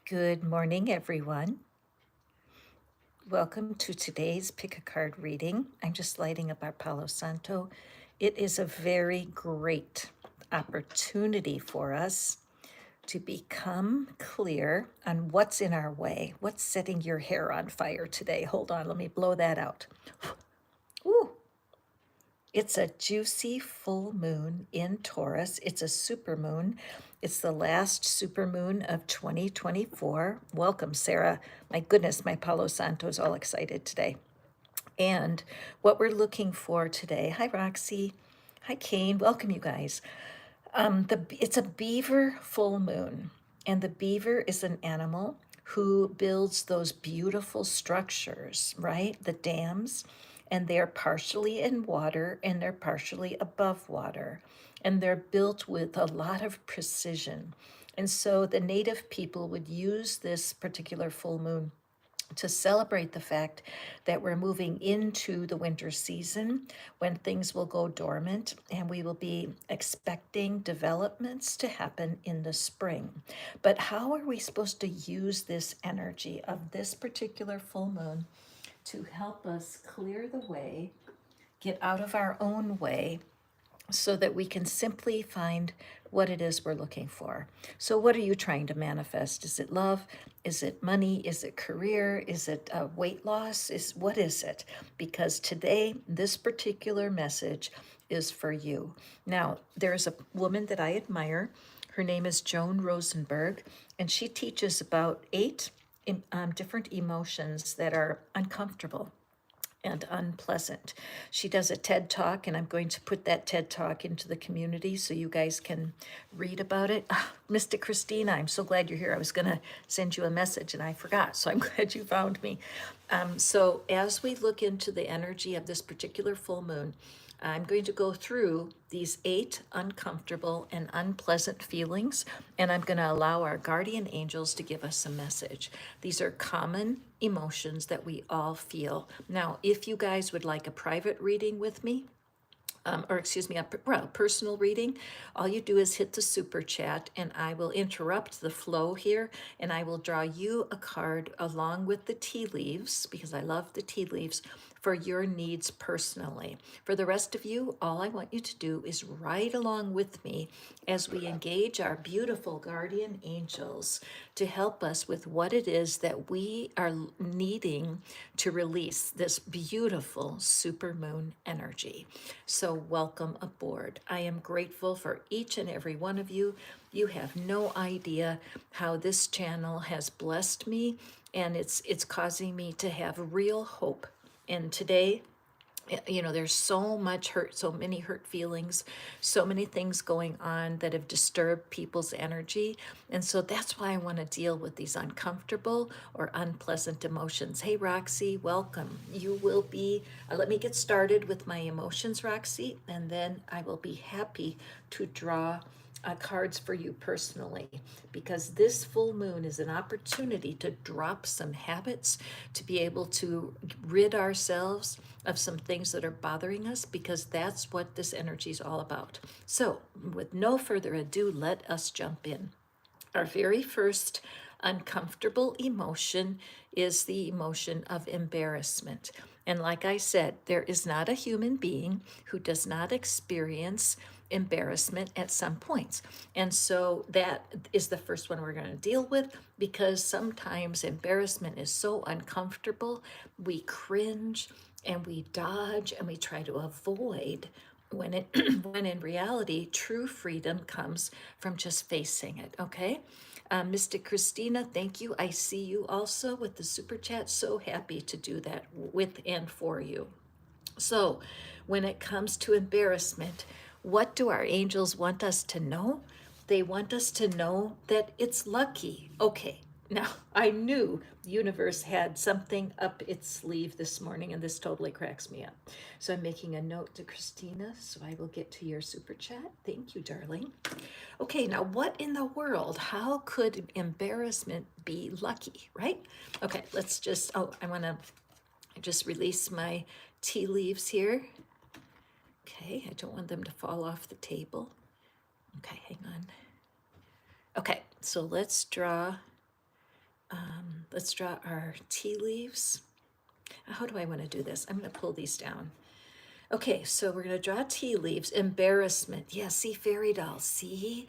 Good morning, everyone. Welcome to today's Pick a Card reading. I'm just lighting up our Palo Santo. It is a very great opportunity for us to become clear on what's in our way, what's setting your hair on fire today. Hold on, let me blow that out. Ooh, it's a juicy full moon in Taurus. It's a super moon. It's the last super moon of 2024. Welcome, Sarah. My goodness, my Palo Santo's all excited today. And what we're looking for today, hi, Roxy. Hi, Kane. Welcome, you guys. It's a beaver full moon, and the beaver is an animal who builds those beautiful structures, right? The dams, and they're partially in water and they're partially above water, and they're built with a lot of precision. And so the native people would use this particular full moon to celebrate the fact that we're moving into the winter season when things will go dormant and we will be expecting developments to happen in the spring. But how are we supposed to use this energy of this particular full moon to help us clear the way, get out of our own way, so that we can simply find what it is we're looking for? So, what are you trying to manifest? Is it love? Is it money? Is it career? Is it weight loss? What is it? Because today, this particular message is for you. Now, there's a woman that I admire. Her name is Joan Rosenberg, and she teaches about 8 different emotions that are uncomfortable and unpleasant. She does a TED Talk, and I'm going to put that TED Talk into the community so you guys can read about it. Mystic Christina, I'm so glad you're here. I was going to send you a message and I forgot, so I'm glad you found me. So as we look into the energy of this particular full moon, I'm going to go through these 8 uncomfortable and unpleasant feelings, and I'm going to allow our guardian angels to give us a message. These are common emotions that we all feel. Now, if you guys would like a private reading with me, or excuse me, a personal reading, all you do is hit the super chat and I will interrupt the flow here and I will draw you a card along with the tea leaves, because I love the tea leaves, for your needs personally. For the rest of you, all I want you to do is ride along with me as we engage our beautiful guardian angels to help us with what it is that we are needing to release this beautiful supermoon energy. So welcome aboard. I am grateful for each and every one of you. You have no idea how this channel has blessed me, and it's causing me to have real hope. And today, there's so much hurt, so many hurt feelings, so many things going on that have disturbed people's energy. And so that's why I want to deal with these uncomfortable or unpleasant emotions. Hey, Roxy, welcome. You will be, let me get started with my emotions, Roxy, and then I will be happy to draw cards for you personally, because this full moon is an opportunity to drop some habits, to be able to rid ourselves of some things that are bothering us, because that's what this energy is all about. So, with no further ado, let us jump in. Our very first uncomfortable emotion is the emotion of embarrassment. And like I said, there is not a human being who does not experience embarrassment at some points. And so that is the first one we're going to deal with, because sometimes embarrassment is so uncomfortable, we cringe and we dodge and we try to avoid, when it when in reality true freedom comes from just facing it. Okay, Mystic Christina, thank you. I see you also with the super chat. So happy to do that with and for you. So when it comes to embarrassment, what do our angels want us to know? They want us to know that it's lucky. Okay, now I knew the universe had something up its sleeve this morning, and this totally cracks me up. So I'm making a note to Christina, so I will get to your super chat. Thank you, darling. Okay, now what in the world? How could embarrassment be lucky, right? Okay, let's just, I want to just release my tea leaves here. Okay, I don't want them to fall off the table. Okay, hang on. Okay, so let's draw let's draw our tea leaves. How do I want to do this? I'm going to pull these down. Okay, so we're going to draw tea leaves. Embarrassment. Yeah, see, fairy doll. See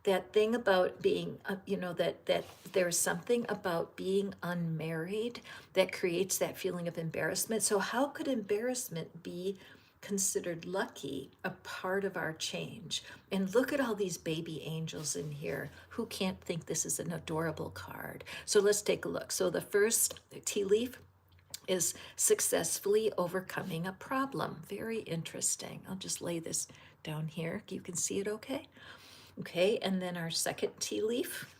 that thing about being, that there's something about being unmarried that creates that feeling of embarrassment. So how could embarrassment be considered lucky, a part of our change? And look at all these baby angels in here. Who can't think this is an adorable card? So let's take a look. So the first tea leaf is successfully overcoming a problem. Very interesting. I'll just lay this down here. You can see it okay? Okay, and then our second tea leaf,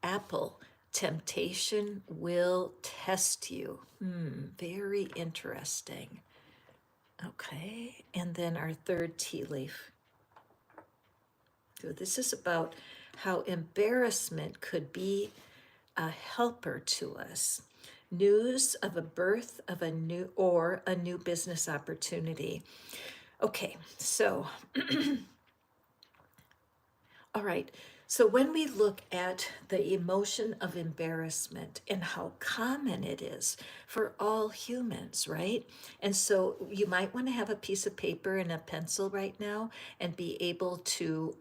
apple. Temptation will test you. Very interesting. Okay, and then our third tea leaf. So this is about how embarrassment could be a helper to us. News of a birth of a new business opportunity. Okay, so all right. So when we look at the emotion of embarrassment and how common it is for all humans, right? And so you might want to have a piece of paper and a pencil right now and be able to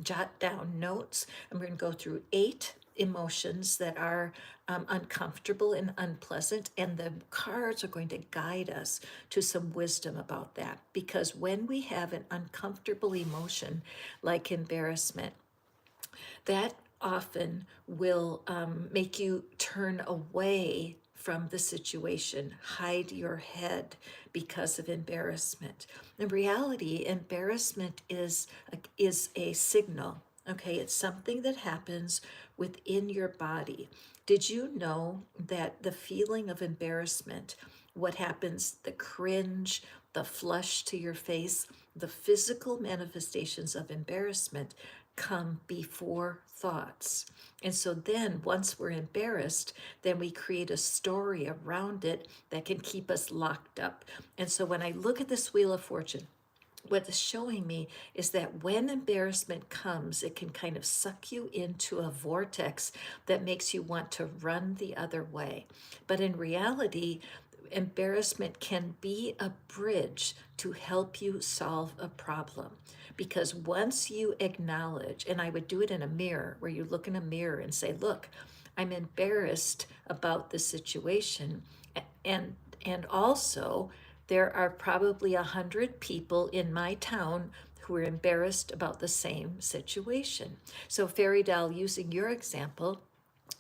jot down notes. I'm going to go through 8 emotions that are uncomfortable and unpleasant, and the cards are going to guide us to some wisdom about that. Because when we have an uncomfortable emotion like embarrassment, that often will make you turn away from the situation, hide your head because of embarrassment. In reality, embarrassment is a signal. Okay, it's something that happens within your body. Did you know that the feeling of embarrassment, what happens, the cringe, the flush to your face, the physical manifestations of embarrassment come before thoughts. And so then once we're embarrassed, then we create a story around it that can keep us locked up. And so when I look at this Wheel of Fortune, what it's showing me is that when embarrassment comes, it can kind of suck you into a vortex that makes you want to run the other way. But in reality, embarrassment can be a bridge to help you solve a problem. Because once you acknowledge, and I would do it in a mirror, where you look in a mirror and say, look, I'm embarrassed about the situation. And also, there are probably 100 people in my town who are embarrassed about the same situation. So, Fairy Doll, using your example,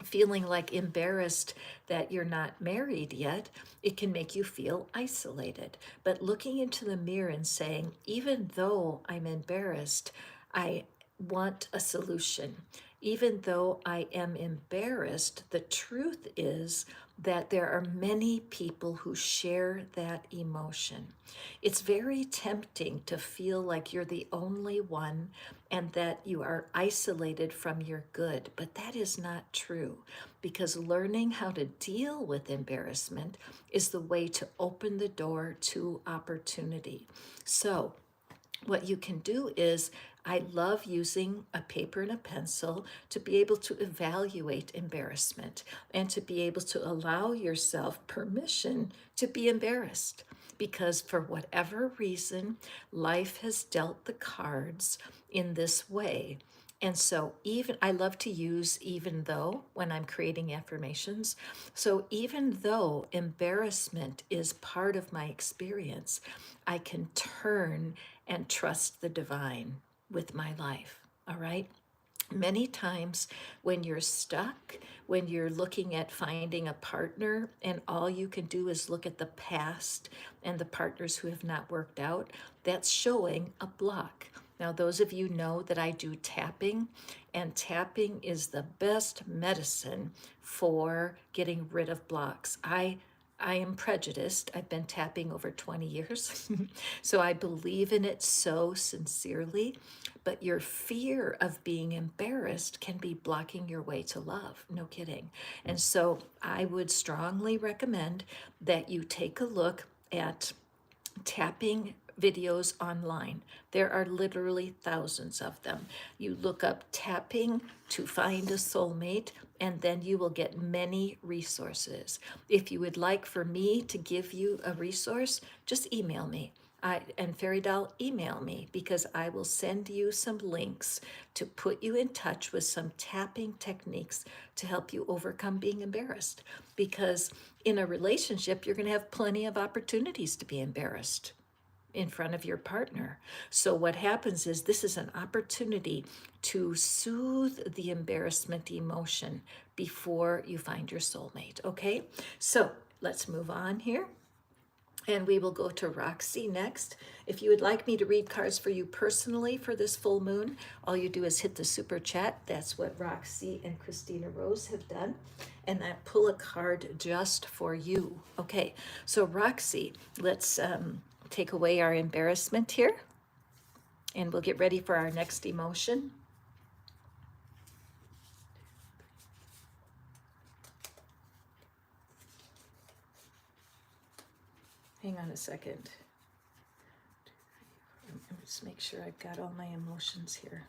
feeling like embarrassed that you're not married yet, it can make you feel isolated. But looking into the mirror and saying, even though I'm embarrassed, I want a solution. Even though I am embarrassed, the truth is that there are many people who share that emotion. It's very tempting to feel like you're the only one and that you are isolated from your good, but that is not true, because learning how to deal with embarrassment is the way to open the door to opportunity. So, what you can do is, I love using a paper and a pencil to be able to evaluate embarrassment and to be able to allow yourself permission to be embarrassed. Because for whatever reason, life has dealt the cards in this way. And so even I love to use even though when I'm creating affirmations. So even though embarrassment is part of my experience, I can turn and trust the divine with my life. All right. Many times when you're stuck, when you're looking at finding a partner and all you can do is look at the past and the partners who have not worked out, that's showing a block. Now, those of you know that I do tapping, and tapping is the best medicine for getting rid of blocks. I am prejudiced. I've been tapping over 20 years, so I believe in it so sincerely. But your fear of being embarrassed can be blocking your way to love. No kidding. And so I would strongly recommend that you take a look at tapping videos online. There are literally thousands of them. You look up tapping to find a soulmate, and then you will get many resources. If you would like for me to give you a resource, just email me. And Fairy Doll, email me, because I will send you some links to put you in touch with some tapping techniques to help you overcome being embarrassed. Because in a relationship, you're going to have plenty of opportunities to be embarrassed in front of your partner. So what happens is this is an opportunity to soothe the embarrassment emotion before you find your soulmate. Okay, so let's move on here. And we will go to Roxy next. If you would like me to read cards for you personally for this full moon, all you do is hit the super chat. That's what Roxy and Christina Rose have done. And I pull a card just for you. Okay, so Roxy, let's take away our embarrassment here. And we'll get ready for our next emotion. Hang on a second. Let's make sure I've got all my emotions here.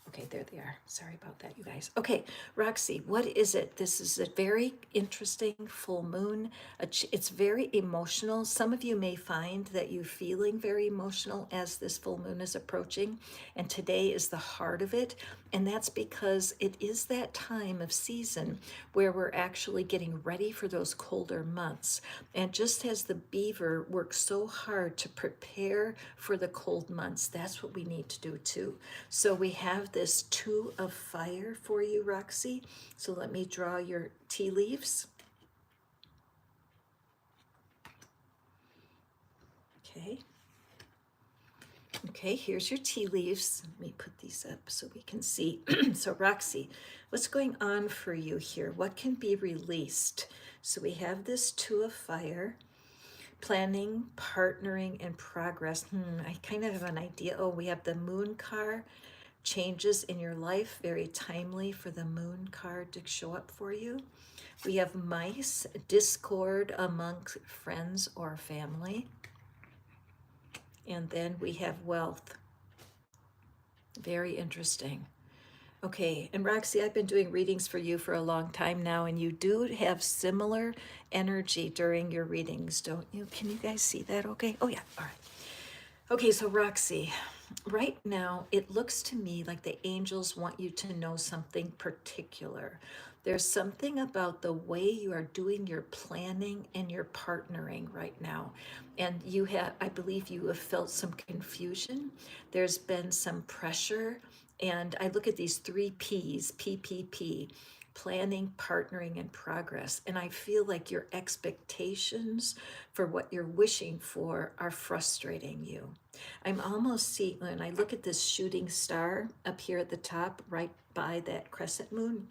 Okay, there they are. Sorry about that, you guys. Okay, Roxy, what is it? This is a very interesting full moon. It's very emotional. Some of you may find that you're feeling very emotional as this full moon is approaching, and today is the heart of it. And that's because it is that time of season where we're actually getting ready for those colder months. And just as the beaver works so hard to prepare for the cold months, that's what we need to do too. So we have this Two of Fire for you, Roxy. So let me draw your tea leaves. Okay. Okay, here's your tea leaves. Let me put these up so we can see. So Roxy, what's going on for you here? What can be released? So we have this Two of Fire, planning, partnering, and progress. I kind of have an idea. Oh, we have the Moon card, changes in your life, very timely for the Moon card to show up for you. We have mice, discord amongst friends or family. And then we have wealth. Very interesting. Okay, and Roxy, I've been doing readings for you for a long time now, and you do have similar energy during your readings, don't you? Can you guys see that okay? Oh yeah, all right. Okay, so Roxy, right now it looks to me like the angels want you to know something particular. There's something about the way you are doing your planning and your partnering right now. And you have, I believe you have felt some confusion. There's been some pressure. And I look at these three P's, PPP, planning, partnering, and progress. And I feel like your expectations for what you're wishing for are frustrating you. I'm almost seeing, when I look at this shooting star up here at the top, right by that crescent moon,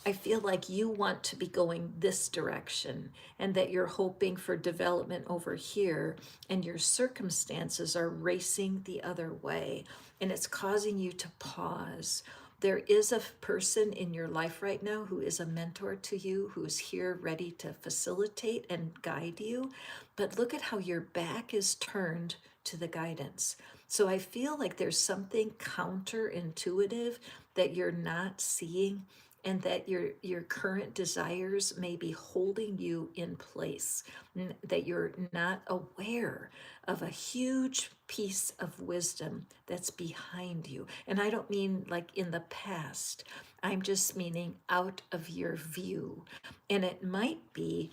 I feel like you want to be going this direction and that you're hoping for development over here, and your circumstances are racing the other way, and it's causing you to pause. There is a person in your life right now who is a mentor to you, who's here ready to facilitate and guide you. But look at how your back is turned to the guidance. So I feel like there's something counterintuitive that you're not seeing, and that your current desires may be holding you in place, that you're not aware of a huge piece of wisdom that's behind you. And I don't mean like in the past, I'm just meaning out of your view. And it might be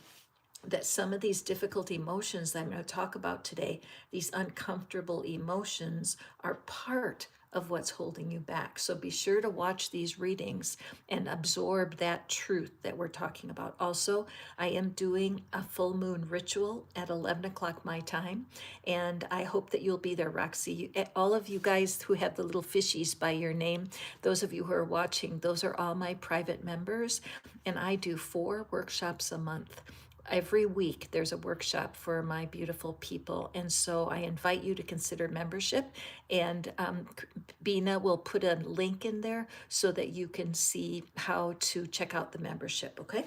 that some of these difficult emotions that I'm going to talk about today, these uncomfortable emotions, are part of what's holding you back. So be sure to watch these readings and absorb that truth that we're talking about. Also, I am doing a full moon ritual at 11 o'clock my time, and I hope that you'll be there, Roxy. All of you guys who have the little fishies by your name, those of you who are watching, those are all my private members, and I do 4 workshops a month. Every week there's a workshop for my beautiful people, and so I invite you to consider membership, and Bina will put a link in there so that you can see how to check out the membership. Okay,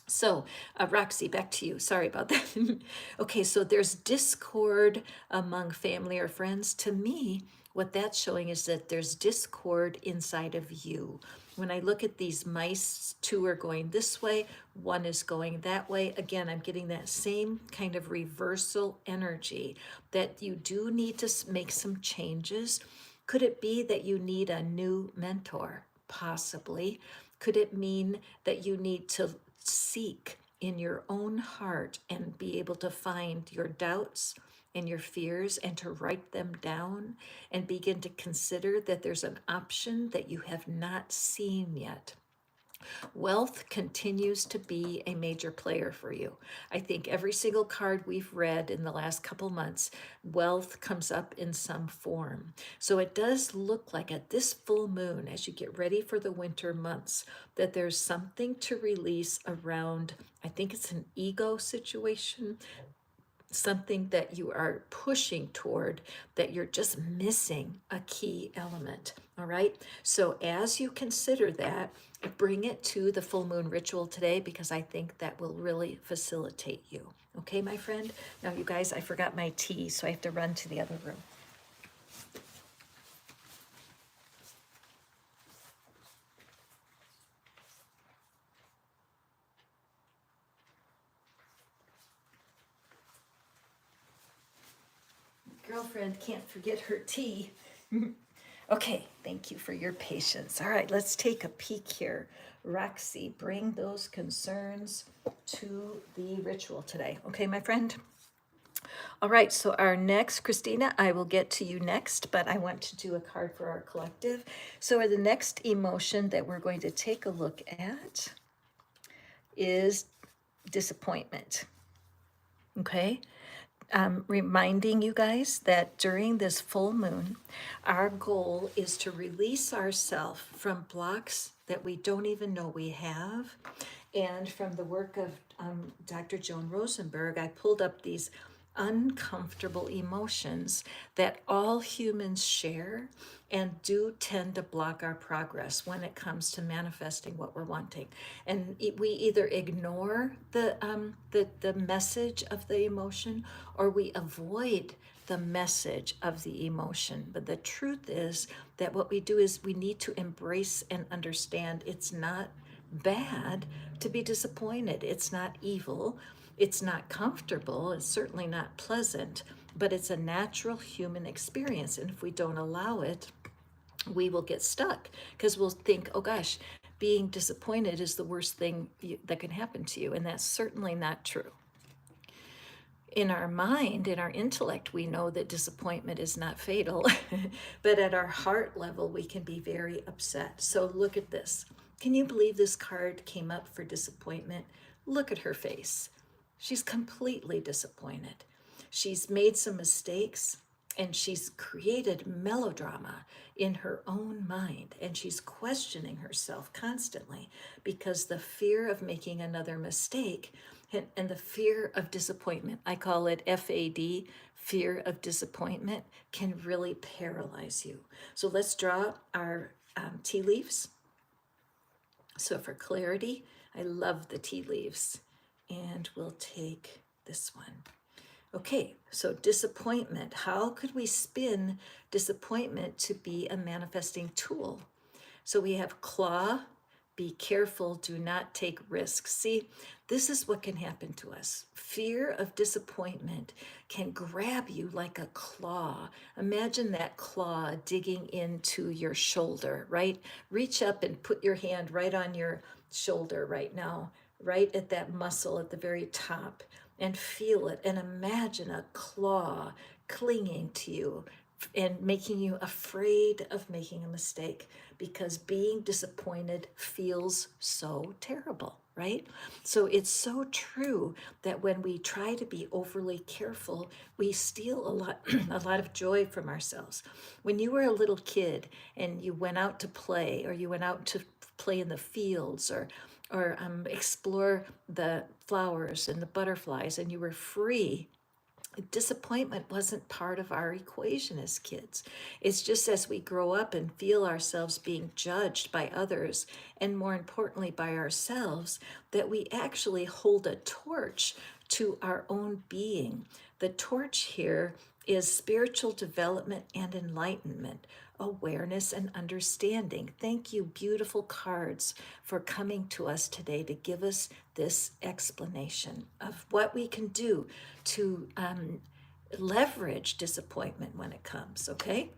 So, Roxy, back to you. Sorry about that. Okay, so there's discord among family or friends. To me, what that's showing is that there's discord inside of you. When I look at these mice, two are going this way, one is going that way. Again, I'm getting that same kind of reversal energy that you do need to make some changes. Could it be that you need a new mentor? Possibly. Could it mean that you need to seek in your own heart and be able to find your doubts and your fears and to write them down and begin to consider that there's an option that you have not seen yet? Wealth continues to be a major player for you. I think every single card we've read in the last couple months, wealth comes up in some form. So it does look like at this full moon, as you get ready for the winter months, that there's something to release around, I think it's an ego situation, something that you are pushing toward, that you're just missing a key element. All right. So as you consider that, bring it to the full moon ritual today, because I think that will really facilitate you. Okay, my friend. Now, you guys, I forgot my tea, so I have to run to the other room. Girlfriend can't forget her tea. Okay, thank you for your patience. All right, let's take a peek here. Roxy, bring those concerns to the ritual today. Okay, my friend? All right, so our next, Christina, I will get to you next, but I want to do a card for our collective. So the next emotion that we're going to take a look at is disappointment. Okay? Reminding you guys that during this full moon, our goal is to release ourselves from blocks that we don't even know we have. And from the work of Dr. Joan Rosenberg, I pulled up these uncomfortable emotions that all humans share and do tend to block our progress when it comes to manifesting what we're wanting. And we either ignore the message of the emotion, or we avoid the message of the emotion. But the truth is that what we do is we need to embrace and understand it's not bad to be disappointed. It's not evil. It's not comfortable. It's certainly not pleasant, but it's a natural human experience. And if we don't allow it, we will get stuck, because we'll think, oh gosh, being disappointed is the worst thing that can happen to you. And that's certainly not true. In our mind, in our intellect, we know that disappointment is not fatal, but at our heart level, we can be very upset. So look at this. Can you believe this card came up for disappointment? Look at her face. She's completely disappointed. She's made some mistakes, and she's created melodrama in her own mind, and she's questioning herself constantly, because the fear of making another mistake and the fear of disappointment, I call it FAD, fear of disappointment, can really paralyze you. So let's draw our tea leaves. So for clarity, I love the tea leaves. And we'll take this one. Okay, so disappointment. How could we spin disappointment to be a manifesting tool? So we have claw, be careful, do not take risks. See, this is what can happen to us. Fear of disappointment can grab you like a claw. Imagine that claw digging into your shoulder, right? Reach up and put your hand right on your shoulder right now, right at that muscle at the very top, and feel it, and imagine a claw clinging to you and making you afraid of making a mistake, because being disappointed feels so terrible, right? So it's so true that when we try to be overly careful, we steal a lot a lot of joy from ourselves. When you were a little kid and you went out to play, or you went out to play in the fields, or explore the flowers and the butterflies, and you were free disappointment wasn't part of our equation as kids. It's just as we grow up and feel ourselves being judged by others, and more importantly by ourselves, that we actually hold a torch to our own being. The torch here is spiritual development and enlightenment, awareness and understanding. Thank you, beautiful cards, for coming to us today to give us this explanation of what we can do to leverage disappointment when it comes, okay?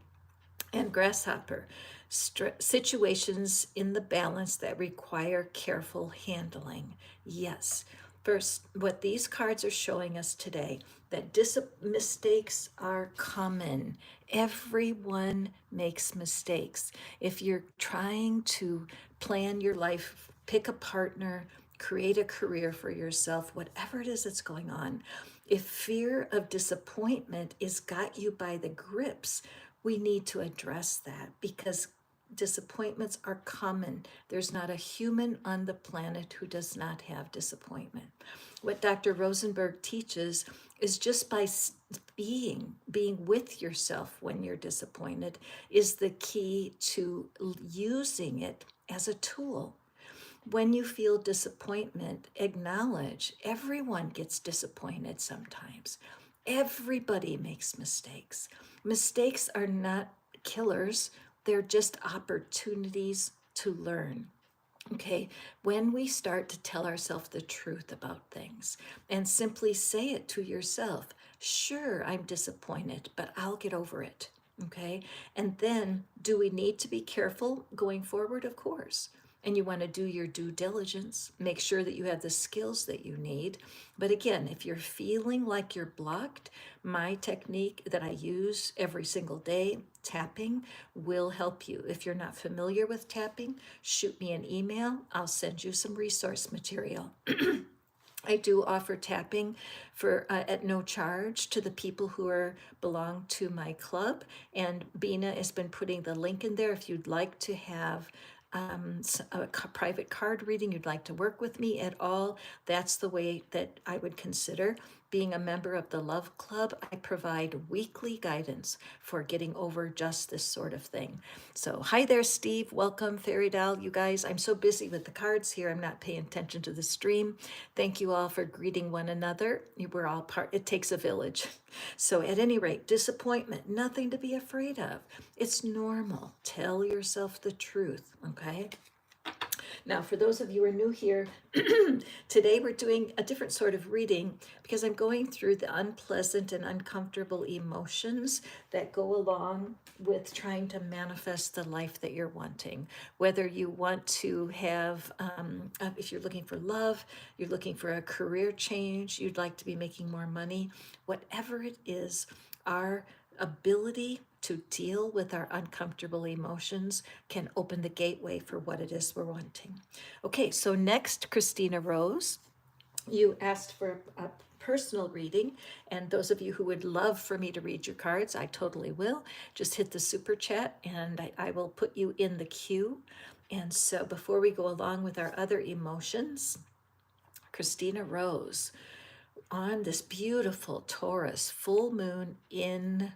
And grasshopper, situations in the balance that require careful handling. Yes. First, what these cards are showing us today, that mistakes are common. Everyone makes mistakes. If you're trying to plan your life, pick a partner, create a career for yourself, whatever it is that's going on, if fear of disappointment is got you by the grips, we need to address that, because disappointments are common. There's not a human on the planet who does not have disappointment. What Dr. Rosenberg teaches is just by being with yourself when you're disappointed is the key to using it as a tool. When you feel disappointment, acknowledge everyone gets disappointed sometimes. Everybody makes mistakes. Mistakes are not killers, they're just opportunities to learn. Okay, when we start to tell ourselves the truth about things and simply say it to yourself, sure, I'm disappointed, but I'll get over it. Okay, and then do we need to be careful going forward? Of course. And you want to do your due diligence, make sure that you have the skills that you need. But again, if you're feeling like you're blocked, my technique that I use every single day, tapping, will help you. If you're not familiar with tapping, shoot me an email. I'll send you some resource material. I do offer tapping for at no charge to the people who belong to my club, and Bina has been putting the link in there if you'd like to have a private card reading, you'd like to work with me at all. That's the way that I would consider being a member of the Love Club. I provide weekly guidance for getting over just this sort of thing. So hi there, Steve. Welcome, Fairy Doll. You guys, I'm so busy with the cards here, I'm not paying attention to the stream. Thank you all for greeting one another. We're all part, it takes a village. So at any rate, disappointment, nothing to be afraid of. It's normal. Tell yourself the truth, okay? Now, for those of you who are new here, today we're doing a different sort of reading because I'm going through the unpleasant and uncomfortable emotions that go along with trying to manifest the life that you're wanting. Whether you want to have, if you're looking for love, you're looking for a career change, you'd like to be making more money, whatever it is, our ability to deal with our uncomfortable emotions can open the gateway for what it is we're wanting. Okay, so next, Christina Rose, you asked for a personal reading, and those of you who would love for me to read your cards, I totally will. Just hit the super chat and I will put you in the queue. And so before we go along with our other emotions, Christina Rose, on this beautiful Taurus full moon in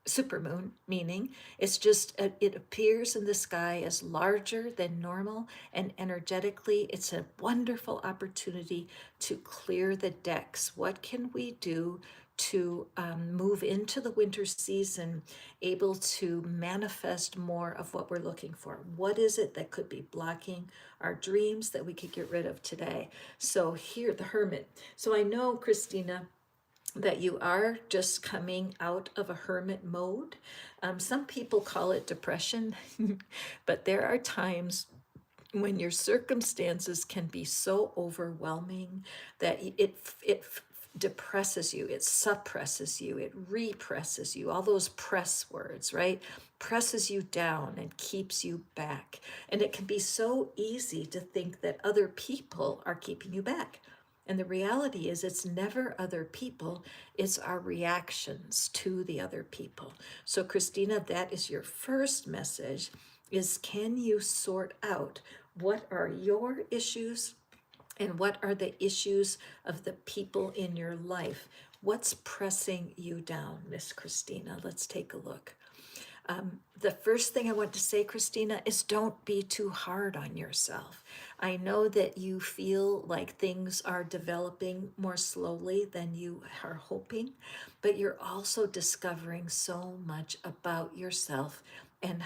supermoon, meaning it's just, it appears in the sky as larger than normal, and energetically it's a wonderful opportunity to clear the decks. What can we do to move into the winter season able to manifest more of what we're looking for? What is it that could be blocking our dreams that we could get rid of today? So here, the Hermit. So I know, Christina, that you are just coming out of a hermit mode. Some people call it depression, but there are times when your circumstances can be so overwhelming that it depresses you, it suppresses you, it represses you, all those press words, right? Presses you down and keeps you back. And it can be so easy to think that other people are keeping you back. And the reality is it's never other people, it's our reactions to the other people. So Christina, that is your first message, is can you sort out what are your issues and what are the issues of the people in your life? What's pressing you down, Miss Christina? Let's take a look. The first thing I want to say, Christina, is don't be too hard on yourself. I know that you feel like things are developing more slowly than you are hoping, but you're also discovering so much about yourself and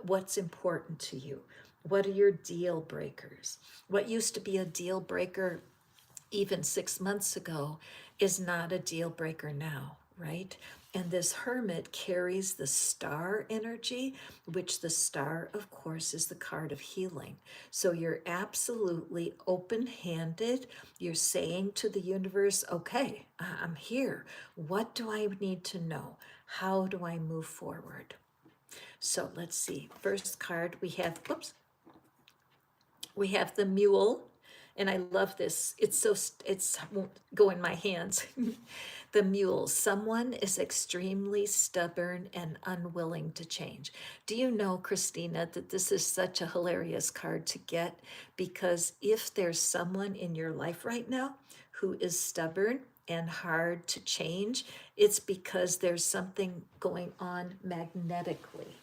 what's important to you. What are your deal breakers? What used to be a deal breaker even 6 months ago is not a deal breaker now, right? And this hermit carries the star energy, which the star, of course, is the card of healing. So you're absolutely open handed. You're saying to the universe, okay, I'm here. What do I need to know? How do I move forward? So let's see. First card we have the mule, and I love this. It's won't go in my hands. The mule. Someone is extremely stubborn and unwilling to change. Do you know, Christina, that this is such a hilarious card to get? Because if there's someone in your life right now who is stubborn and hard to change, it's because there's something going on magnetically.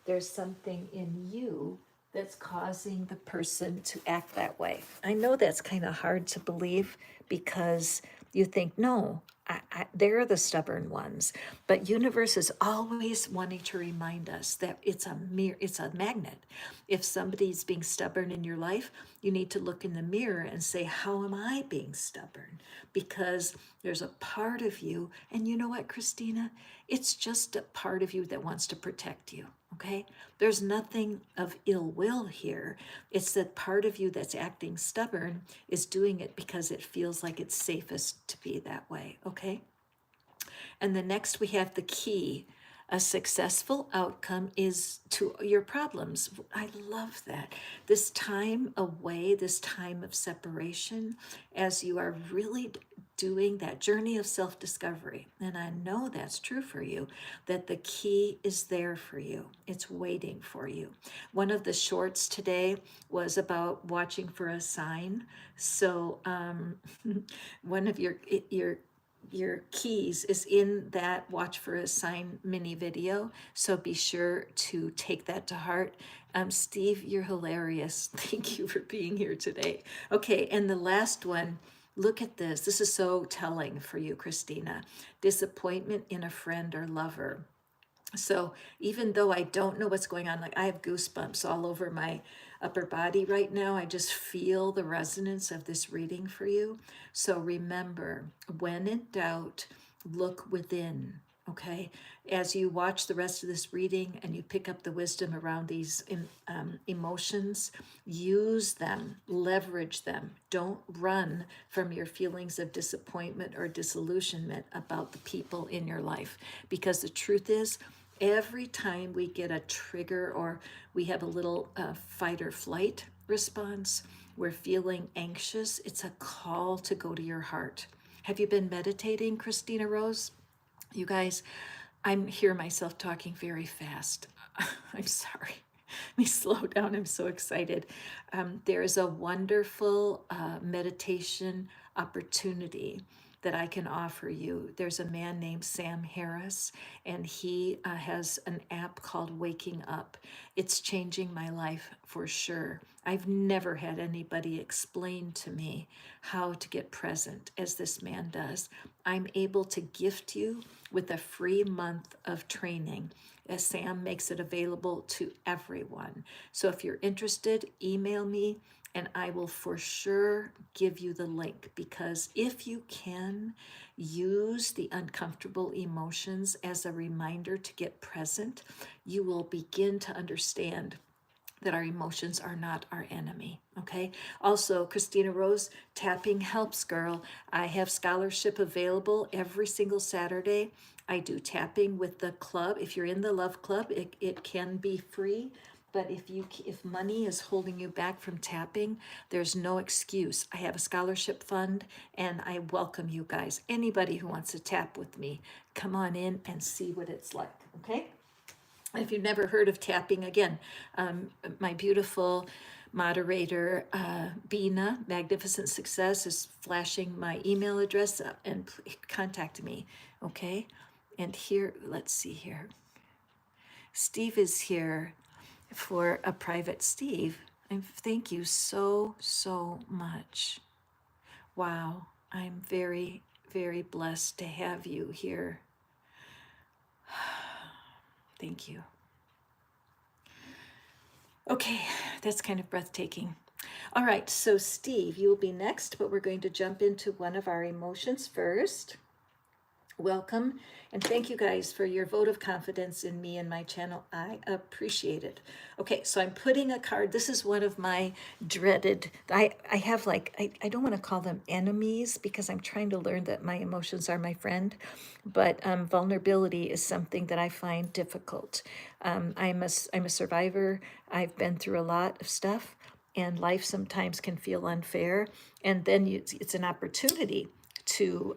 There's something in you that's causing the person to act that way. I know that's kind of hard to believe because you think, no, they're the stubborn ones. But universe is always wanting to remind us that it's a magnet. If somebody's being stubborn in your life, you need to look in the mirror and say, how am I being stubborn? Because there's a part of you, and you know what, Christina? It's just a part of you that wants to protect you. Okay? There's nothing of ill will here. It's that part of you that's acting stubborn is doing it because it feels like it's safest to be that way. Okay? And the next we have the key. A successful outcome is to your problems. I love that. This time away, this time of separation, as you are really doing that journey of self-discovery, and I know that's true for you, that the key is there for you. It's waiting for you. One of the shorts today was about watching for a sign. So one of your keys is in that watch for a sign mini video. So be sure to take that to heart. Steve, you're hilarious. Thank you for being here today. Okay, and the last one, look at this. This is so telling for you, Christina. Disappointment in a friend or lover. So even though I don't know what's going on, like I have goosebumps all over my upper body right now, I just feel the resonance of this reading for you. So remember, when in doubt, look within. Okay, as you watch the rest of this reading and you pick up the wisdom around these emotions, use them, leverage them. Don't run from your feelings of disappointment or disillusionment about the people in your life, because the truth is, every time we get a trigger or we have a little fight or flight response, we're feeling anxious, it's a call to go to your heart. Have you been meditating, Christina Rose? You guys, I'm hear myself talking very fast. I'm sorry. Let me slow down. I'm so excited. There is a wonderful meditation opportunity that I can offer you. There's a man named Sam Harris, and he has an app called Waking Up. It's changing my life for sure. I've never had anybody explain to me how to get present as this man does. I'm able to gift you with a free month of training, as Sam makes it available to everyone. So if you're interested, email me and I will for sure give you the link, because if you can use the uncomfortable emotions as a reminder to get present, you will begin to understand that our emotions are not our enemy. Okay. Also, Christina Rose, tapping helps, girl. I have scholarship available every single Saturday. I do tapping with the club. If you're in the Love Club, it can be free. But if money is holding you back from tapping, there's no excuse. I have a scholarship fund and I welcome you guys. Anybody who wants to tap with me, come on in and see what it's like. Okay. If you've never heard of tapping, again, my beautiful moderator Bina, Magnificent Success, is flashing my email address up, and contact me, okay? And here, let's see here. Steve is here for a private. Steve, and thank you so, so much. Wow, I'm very, very blessed to have you here. Thank you. Okay, that's kind of breathtaking. All right, so Steve, you will be next, but we're going to jump into one of our emotions first. Welcome, and thank you guys for your vote of confidence in me and my channel. I appreciate it. Okay, so I'm putting a card. This is one of my dreaded, I have like, I don't want to call them enemies because I'm trying to learn that my emotions are my friend, but vulnerability is something that I find difficult. I'm a survivor. I've been through a lot of stuff, and life sometimes can feel unfair, and then it's an opportunity to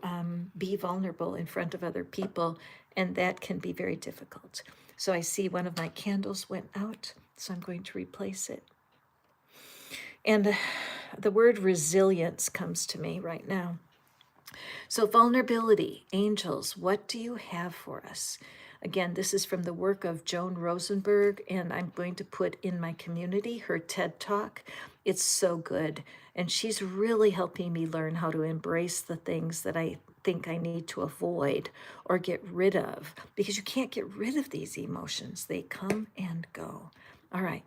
be vulnerable in front of other people, and that can be very difficult. So I see one of my candles went out, so I'm going to replace it. And the word resilience comes to me right now. So vulnerability, angels, what do you have for us? Again, this is from the work of Joan Rosenberg, and I'm going to put in my community her TED Talk. It's so good. And she's really helping me learn how to embrace the things that I think I need to avoid or get rid of, because you can't get rid of these emotions. They come and go. All right.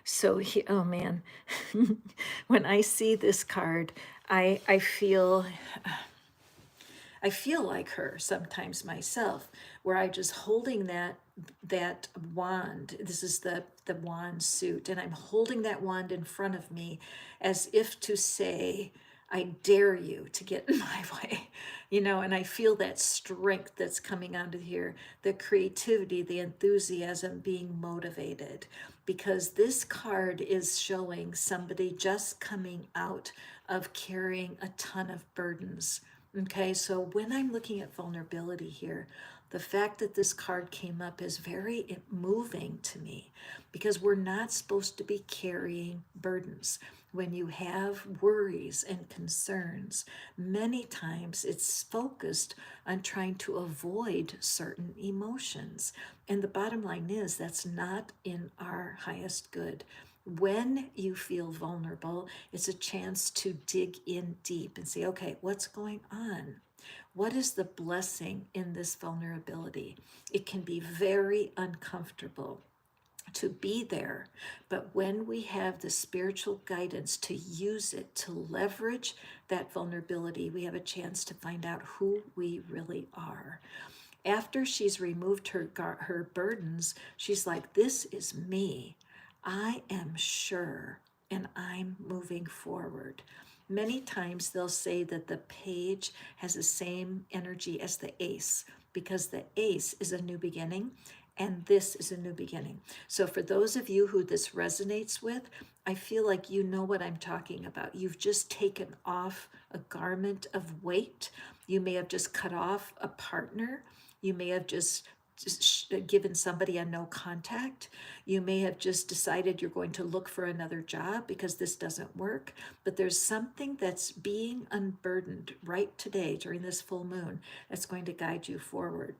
So, oh man, when I see this card, I feel like her sometimes myself, where I just holding that wand. This is the wand suit, and I'm holding that wand in front of me as if to say, I dare you to get in my way, and I feel that strength that's coming onto here, the creativity, the enthusiasm, being motivated, because this card is showing somebody just coming out of carrying a ton of burdens. Okay, so when I'm looking at vulnerability here, the fact that this card came up is very moving to me, because we're not supposed to be carrying burdens. When you have worries and concerns, many times it's focused on trying to avoid certain emotions. And the bottom line is that's not in our highest good. When you feel vulnerable, it's a chance to dig in deep and say, okay, what's going on? What is the blessing in this vulnerability? It can be very uncomfortable to be there, but when we have the spiritual guidance to use it, to leverage that vulnerability, we have a chance to find out who we really are. After she's removed her burdens, she's like, this is me. I am sure, and I'm moving forward. Many times they'll say that the page has the same energy as the ace, because the ace is a new beginning, and this is a new beginning. So for those of you who this resonates with, I feel like you know what I'm talking about. You've just taken off a garment of weight. You may have just cut off a partner. You may have just given somebody a no contact. You may have just decided you're going to look for another job because this doesn't work. But there's something that's being unburdened right today during this full moon that's going to guide you forward.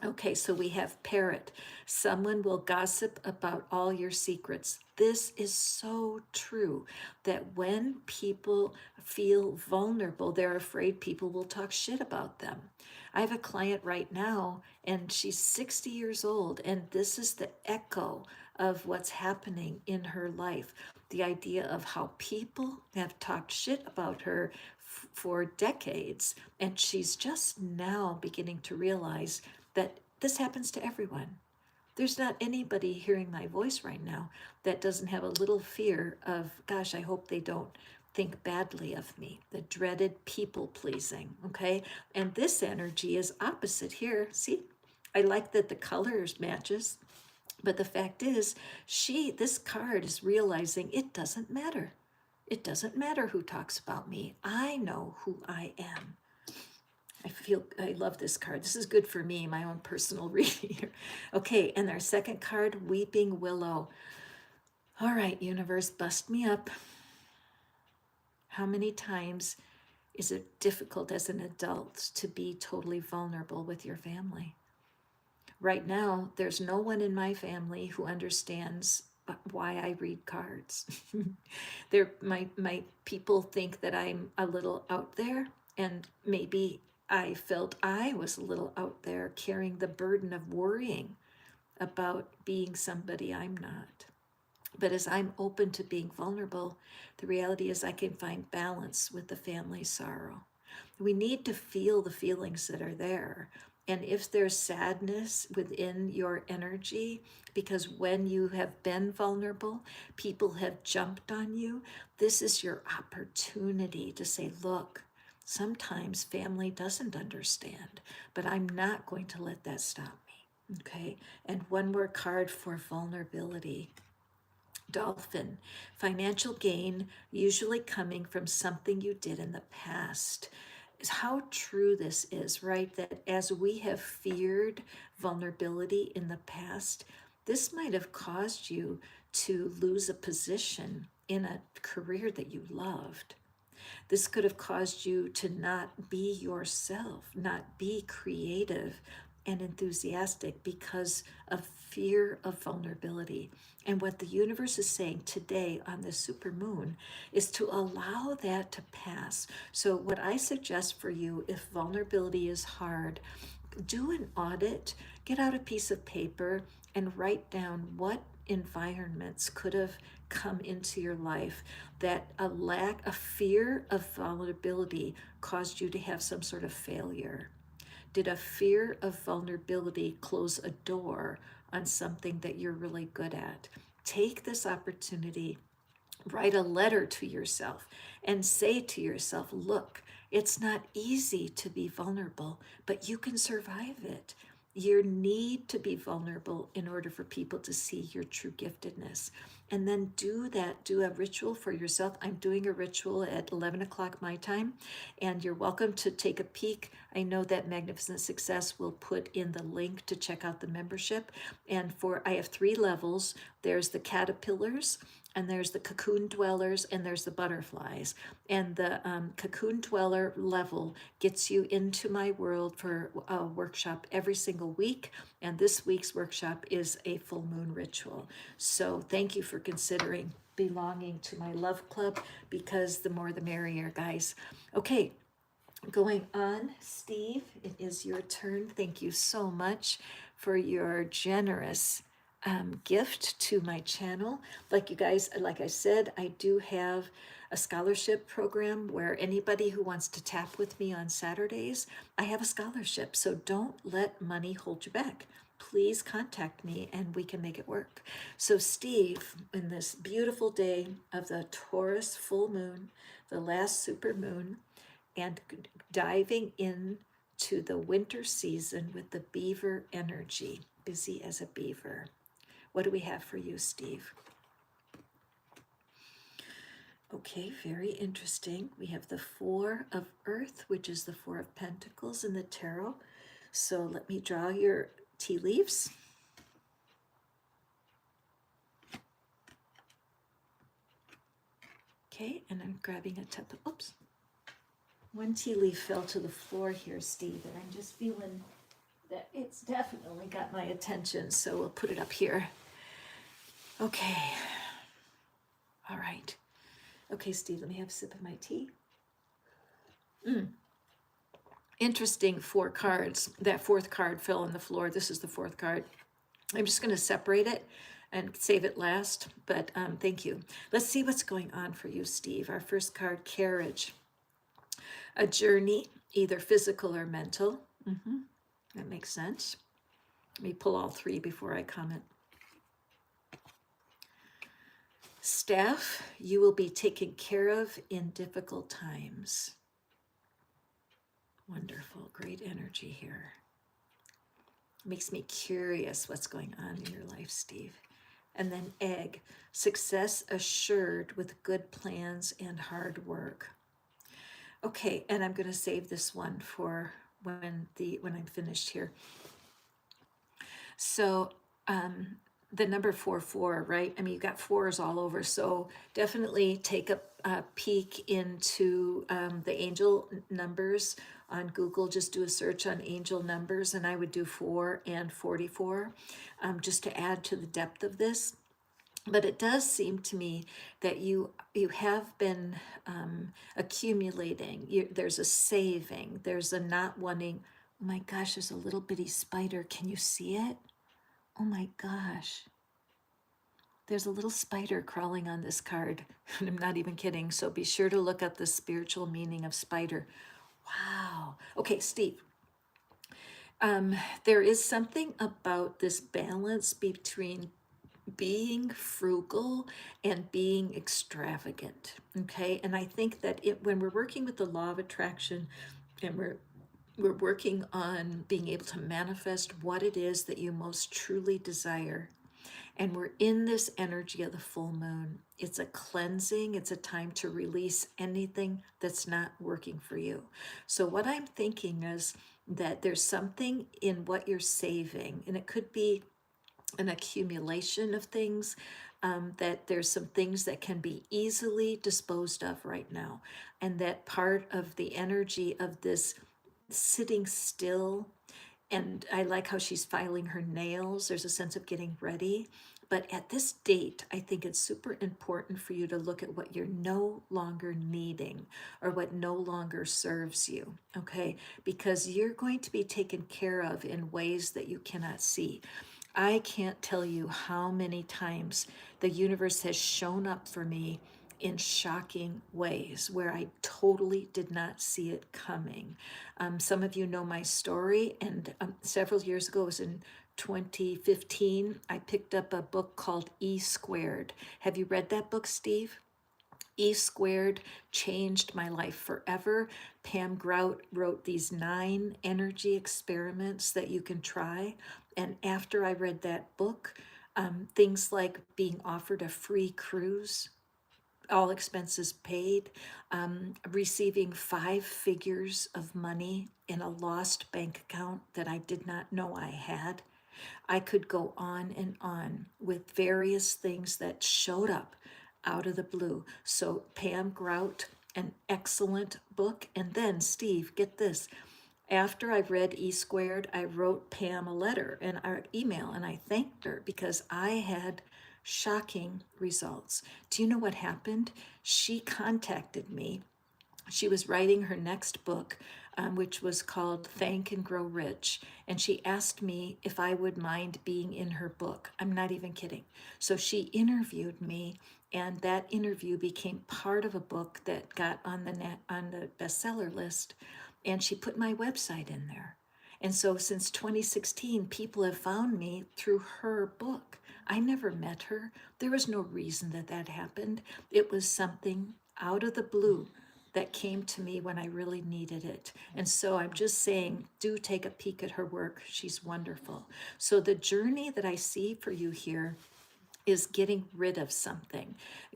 Okay, so we have parrot. Someone will gossip about all your secrets. This is so true, that when people feel vulnerable, they're afraid people will talk shit about them. I have a client right now, and she's 60 years old, and this is the echo of what's happening in her life. The idea of how people have talked shit about her for decades, and she's just now beginning to realize that this happens to everyone. There's not anybody hearing my voice right now that doesn't have a little fear of, gosh, I hope they don't think badly of me. The dreaded people pleasing, okay? And this energy is opposite here. See, I like that the colors matches, but the fact is, this card is realizing it doesn't matter. It doesn't matter who talks about me. I know who I am. I love this card. This is good for me, my own personal reading here. Okay, and our second card, Weeping Willow. All right, universe, bust me up. How many times is it difficult as an adult to be totally vulnerable with your family? Right now, there's no one in my family who understands why I read cards. My people think that I'm a little out there, and maybe I felt I was a little out there carrying the burden of worrying about being somebody I'm not. But as I'm open to being vulnerable, the reality is I can find balance with the family sorrow. We need to feel the feelings that are there. And if there's sadness within your energy, because when you have been vulnerable, people have jumped on you, this is your opportunity to say, look, sometimes family doesn't understand, but I'm not going to let that stop me. Okay. And one more card for vulnerability. Dolphin, financial gain usually coming from something you did in the past. Is how true this is, right? That as we have feared vulnerability in the past, this might have caused you to lose a position in a career that you loved. This could have caused you to not be yourself, not be creative and enthusiastic because of fear of vulnerability. And what the universe is saying today on the super moon is to allow that to pass. So, what I suggest for you, if vulnerability is hard, do an audit, get out a piece of paper, and write down what environments could have come into your life that a fear of vulnerability caused you to have some sort of failure. Did a fear of vulnerability close a door on something that you're really good at? Take this opportunity, write a letter to yourself, and say to yourself, look, it's not easy to be vulnerable, but you can survive it. You need to be vulnerable in order for people to see your true giftedness. And then do that, do a ritual for yourself. I'm doing a ritual at 11 o'clock my time, and you're welcome to take a peek. I know that Magnificent Success will put in the link to check out the membership. And I have 3 levels. There's the caterpillars, and there's the cocoon dwellers, and there's the butterflies. And the cocoon dweller level gets you into my world for a workshop every single week. And this week's workshop is a full moon ritual. So thank you for considering belonging to my love club, because the more the merrier, guys. Okay, going on, Steve, it is your turn. Thank you so much for your generous gift to my channel. Like you guys, like I said, I do have a scholarship program where anybody who wants to tap with me on Saturdays, I have a scholarship. So don't let money hold you back. Please contact me and we can make it work. So Steve, in this beautiful day of the Taurus full moon, the last super moon, and diving in to the winter season with the beaver energy, busy as a beaver. What do we have for you, Steve? Okay, very interesting. We have the 4 of Earth, which is the 4 of Pentacles in the tarot. So let me draw your tea leaves. Okay, and I'm grabbing a tub of, oops. One tea leaf fell to the floor here, Steve, and I'm just feeling that it's definitely got my attention, so we'll put it up here. Okay. All right. Okay, Steve, let me have a sip of my tea. Interesting 4 cards. That 4th card fell on the floor. This is the 4th card. I'm just going to separate it and save it last, but thank you. Let's see what's going on for you, Steve. Our first card, carriage. A journey, either physical or mental. That makes sense. Let me pull all 3 before I comment. Staff, you will be taken care of in difficult times. Wonderful, great energy here. Makes me curious what's going on in your life, Steve. And then egg, success assured with good plans and hard work. Okay, and I'm going to save this one for when I'm finished here. So the number 44, right? I mean, you've got fours all over. So definitely take a peek into the angel numbers on Google. Just do a search on angel numbers, and I would do 4 and 44 just to add to the depth of this. But it does seem to me that you have been accumulating. There's a saving. There's a not wanting. Oh my gosh, there's a little bitty spider. Can you see it? Oh my gosh. There's a little spider crawling on this card. And I'm not even kidding. So be sure to look up the spiritual meaning of spider. Wow. Okay, Steve. There is something about this balance between being frugal and being extravagant. Okay. And I think that when we're working with the law of attraction and we're working on being able to manifest what it is that you most truly desire, and we're in this energy of the full moon. It's a cleansing. It's a time to release anything that's not working for you. So what I'm thinking is that there's something in what you're saving, and it could be an accumulation of things, that there's some things that can be easily disposed of right now. And that part of the energy of this sitting still, and I like how she's filing her nails. There's a sense of getting ready. But at this date, I think it's super important for you to look at what you're no longer needing or what no longer serves you, okay? Because you're going to be taken care of in ways that you cannot see. I can't tell you how many times the universe has shown up for me in shocking ways where I totally did not see it coming. Some of you know my story, and several years ago, it was in 2015, I picked up a book called E Squared. Have you read that book, Steve? E Squared changed my life forever. Pam Grout wrote these 9 energy experiments that you can try. And after I read that book, things like being offered a free cruise, all expenses paid, receiving 5 figures of money in a lost bank account that I did not know I had. I could go on and on with various things that showed up out of the blue. So Pam Grout, an excellent book. And then Steve, get this. After I read E Squared, I wrote Pam a letter and our email, and I thanked her because I had shocking results. Do you know what happened? She contacted me. She was writing her next book, which was called Thank and Grow Rich. And she asked me if I would mind being in her book. I'm not even kidding. So she interviewed me, and that interview became part of a book that got on the bestseller list. And she put my website in there. And so since 2016, people have found me through her book. I never met her. There was no reason that that happened. It was something out of the blue that came to me when I really needed it. And so I'm just saying, do take a peek at her work. She's wonderful. So the journey that I see for you here is getting rid of something,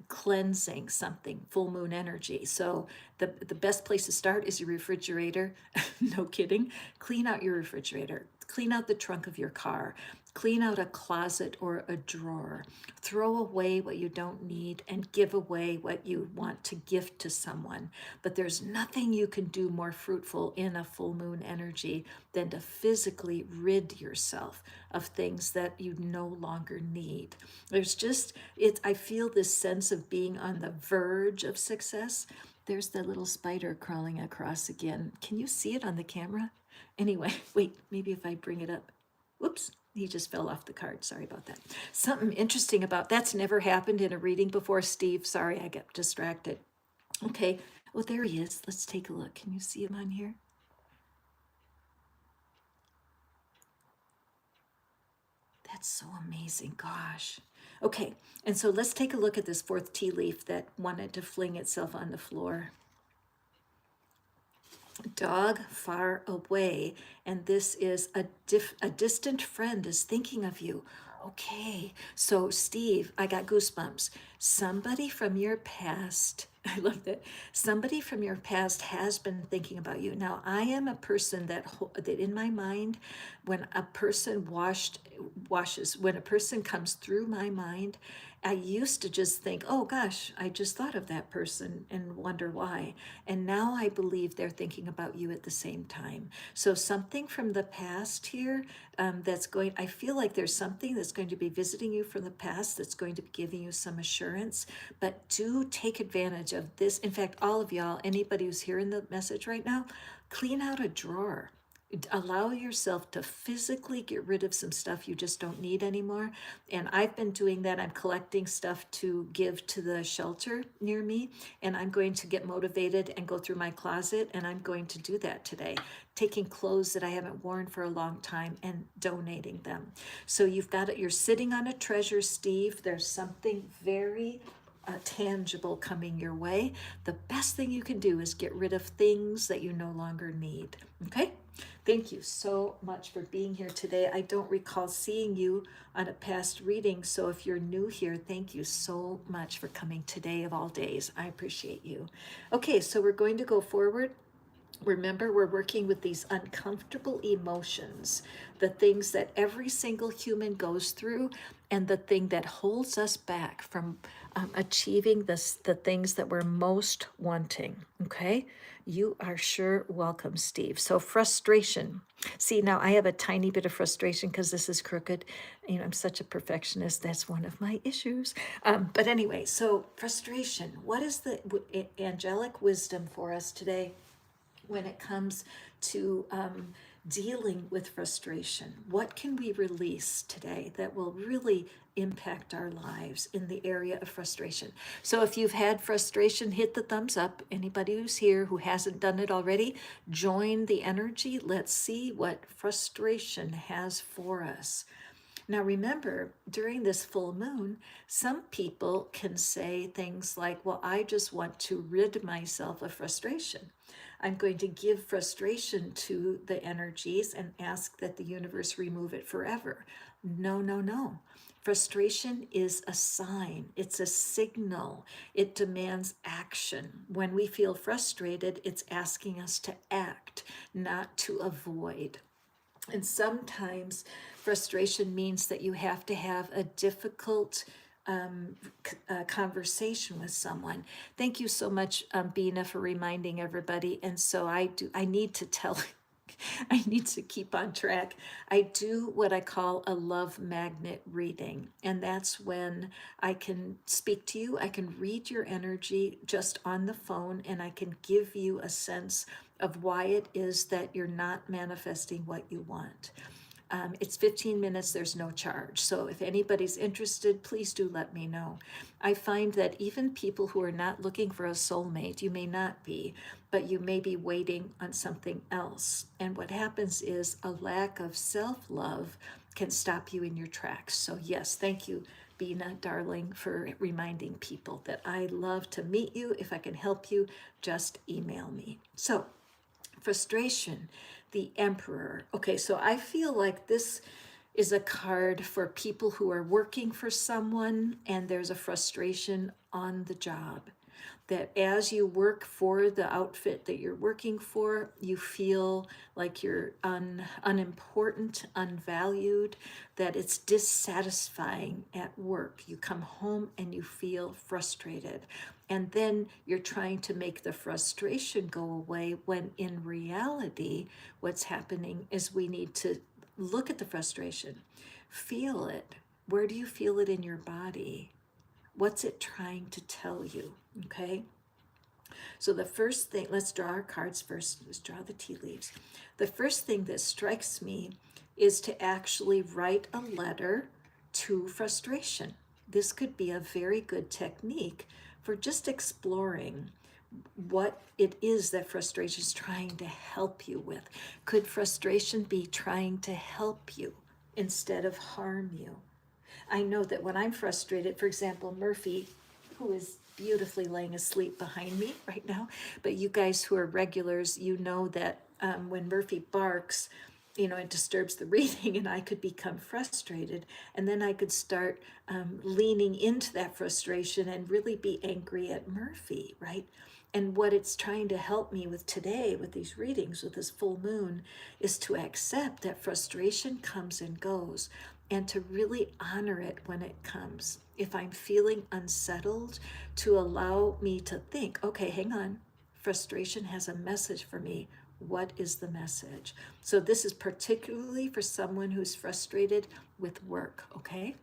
cleansing something, full moon energy. So the best place to start is your refrigerator. No kidding. Clean out your refrigerator. Clean out the trunk of your car. Clean out a closet or a drawer. Throw away what you don't need and give away what you want to gift to someone. But there's nothing you can do more fruitful in a full moon energy than to physically rid yourself of things that you no longer need. There's just, I feel this sense of being on the verge of success. There's the little spider crawling across again. Can you see it on the camera? Anyway, wait, maybe if I bring it up. Whoops, he just fell off the card. Sorry about that. Something interesting about that's never happened in a reading before, Steve. Sorry, I got distracted. Okay, well, there he is. Let's take a look. Can you see him on here? That's so amazing. Gosh. Okay, and so let's take a look at this 4th tea leaf that wanted to fling itself on the floor. Dog far away, and this is a distant friend is thinking of you. Okay, so Steve, I got goosebumps. Somebody from your past I love that. Somebody from your past has been thinking about you. Now, I am a person that in my mind, when a person when a person comes through my mind, I used to just think, oh gosh, I just thought of that person and wonder why. And now I believe they're thinking about you at the same time. So something from the past here, I feel like there's something that's going to be visiting you from the past that's going to be giving you some assurance, but do take advantage of this. In fact, all of y'all, anybody who's hearing the message right now, clean out a drawer. Allow yourself to physically get rid of some stuff you just don't need anymore. And I've been doing that. I'm collecting stuff to give to the shelter near me. And I'm going to get motivated and go through my closet. And I'm going to do that today, taking clothes that I haven't worn for a long time and donating them. So you're sitting on a treasure, Steve. There's something very tangible coming your way. The best thing you can do is get rid of things that you no longer need. Okay? Thank you so much for being here today. I don't recall seeing you on a past reading, so if you're new here, thank you so much for coming today of all days. I appreciate you. Okay, so we're going to go forward. Remember, we're working with these uncomfortable emotions, the things that every single human goes through, and the thing that holds us back from achieving the things that we're most wanting. Okay? You are sure welcome, Steve. So, frustration. See, now I have a tiny bit of frustration because this is crooked. You know, I'm such a perfectionist. That's one of my issues. But anyway, so frustration. What is the angelic wisdom for us today when it comes to dealing with frustration? What can we release today that will really impact our lives in the area of frustration? So if you've had frustration, hit the thumbs up. Anybody who's here who hasn't done it already, join the energy. Let's see what frustration has for us. Now, remember, during this full moon, some people can say things like, well, I just want to rid myself of frustration. I'm going to give frustration to the energies and ask that the universe remove it forever. No, no, no. Frustration is a sign, it's a signal, it demands action. When we feel frustrated, it's asking us to act, not to avoid. And sometimes frustration means that you have to have a difficult conversation with someone. Thank you so much, Bina, for reminding everybody. And so I need to tell, I need to keep on track. I do what I call a love magnet reading. And that's when I can speak to you, I can read your energy just on the phone, and I can give you a sense of why it is that you're not manifesting what you want. It's 15 minutes, there's no charge. So if anybody's interested, please do let me know. I find that even people who are not looking for a soulmate, you may not be, but you may be waiting on something else. And what happens is a lack of self-love can stop you in your tracks. So yes, thank you, Bina, darling, for reminding people that I love to meet you. If I can help you, just email me. So, frustration, the Emperor. Okay, so I feel like this is a card for people who are working for someone and there's a frustration on the job. That as you work for the outfit that you're working for, you feel like you're unimportant, unvalued, that it's dissatisfying at work. You come home and you feel frustrated. And then you're trying to make the frustration go away when in reality, what's happening is we need to look at the frustration, feel it. Where do you feel it in your body? What's it trying to tell you? Okay. So the first thing, let's draw our cards first. Let's draw the tea leaves. The first thing that strikes me is to actually write a letter to frustration. This could be a very good technique for just exploring what it is that frustration is trying to help you with. Could frustration be trying to help you instead of harm you? I know that when I'm frustrated, for example, Murphy, who is beautifully laying asleep behind me right now, but you guys who are regulars, you know that when Murphy barks, it disturbs the reading, and I could become frustrated. And then I could start leaning into that frustration and really be angry at Murphy, right? And what it's trying to help me with today, with these readings, with this full moon, is to accept that frustration comes and goes and to really honor it when it comes. If I'm feeling unsettled, to allow me to think, okay, hang on, frustration has a message for me. What is the message? So this is particularly for someone who's frustrated with work, okay?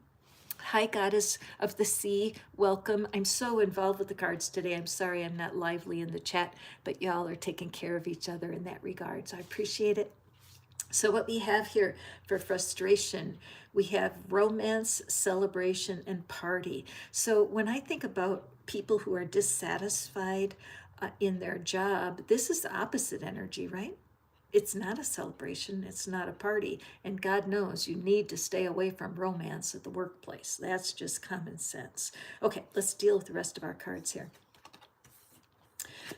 Hi, Goddess of the Sea. Welcome. I'm so involved with the cards today. I'm sorry I'm not lively in the chat, but y'all are taking care of each other in that regard. So I appreciate it. So what we have here for frustration, we have romance, celebration, and party. So when I think about people who are dissatisfied in their job, this is the opposite energy, right? It's not a celebration, it's not a party. And God knows you need to stay away from romance at the workplace. That's just common sense. Okay, let's deal with the rest of our cards here.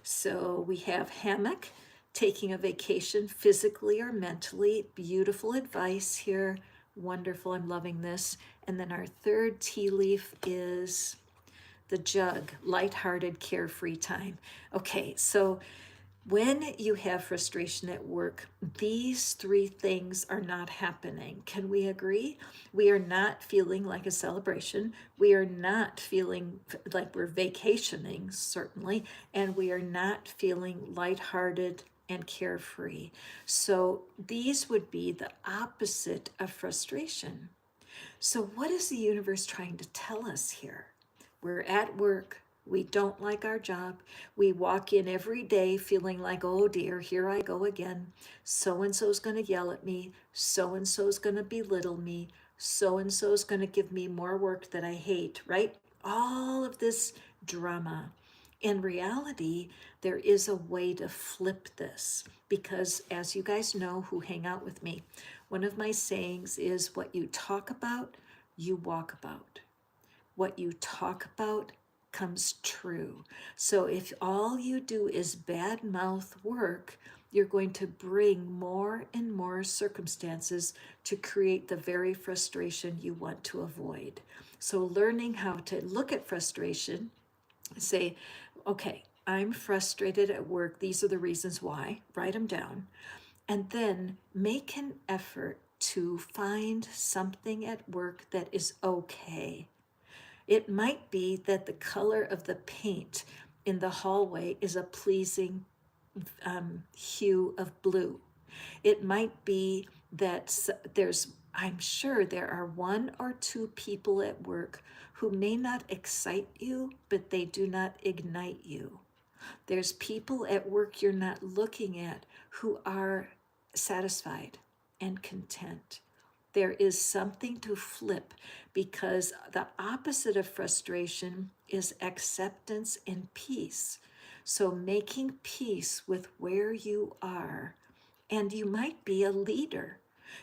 So we have hammock, taking a vacation physically or mentally. Beautiful advice here. Wonderful, I'm loving this. And then our third tea leaf is the jug, lighthearted, carefree time. Okay, so when you have frustration at work, these three things are not happening. Can we agree? We are not feeling like a celebration. We are not feeling like we're vacationing, certainly, and we are not feeling lighthearted and carefree. So these would be the opposite of frustration. So what is the universe trying to tell us here? We're at work. We don't like our job. We walk in every day feeling like, oh dear, here I go again. So-and-so's going to yell at me. So-and-so's going to belittle me. So-and-so's going to give me more work that I hate, right? All of this drama. In reality, there is a way to flip this because, as you guys know who hang out with me, one of my sayings is what you talk about, you walk about. What you talk about comes true. So if all you do is bad mouth work, you're going to bring more and more circumstances to create the very frustration you want to avoid. So learning how to look at frustration, say, okay, I'm frustrated at work. These are the reasons why. Write them down. And then make an effort to find something at work that is okay. It might be that the color of the paint in the hallway is a pleasing hue of blue. It might be that I'm sure there are one or two people at work who may not excite you, but they do not ignite you. There's people at work you're not looking at who are satisfied and content. There is something to flip because the opposite of frustration is acceptance and peace. So making peace with where you are, and you might be a leader.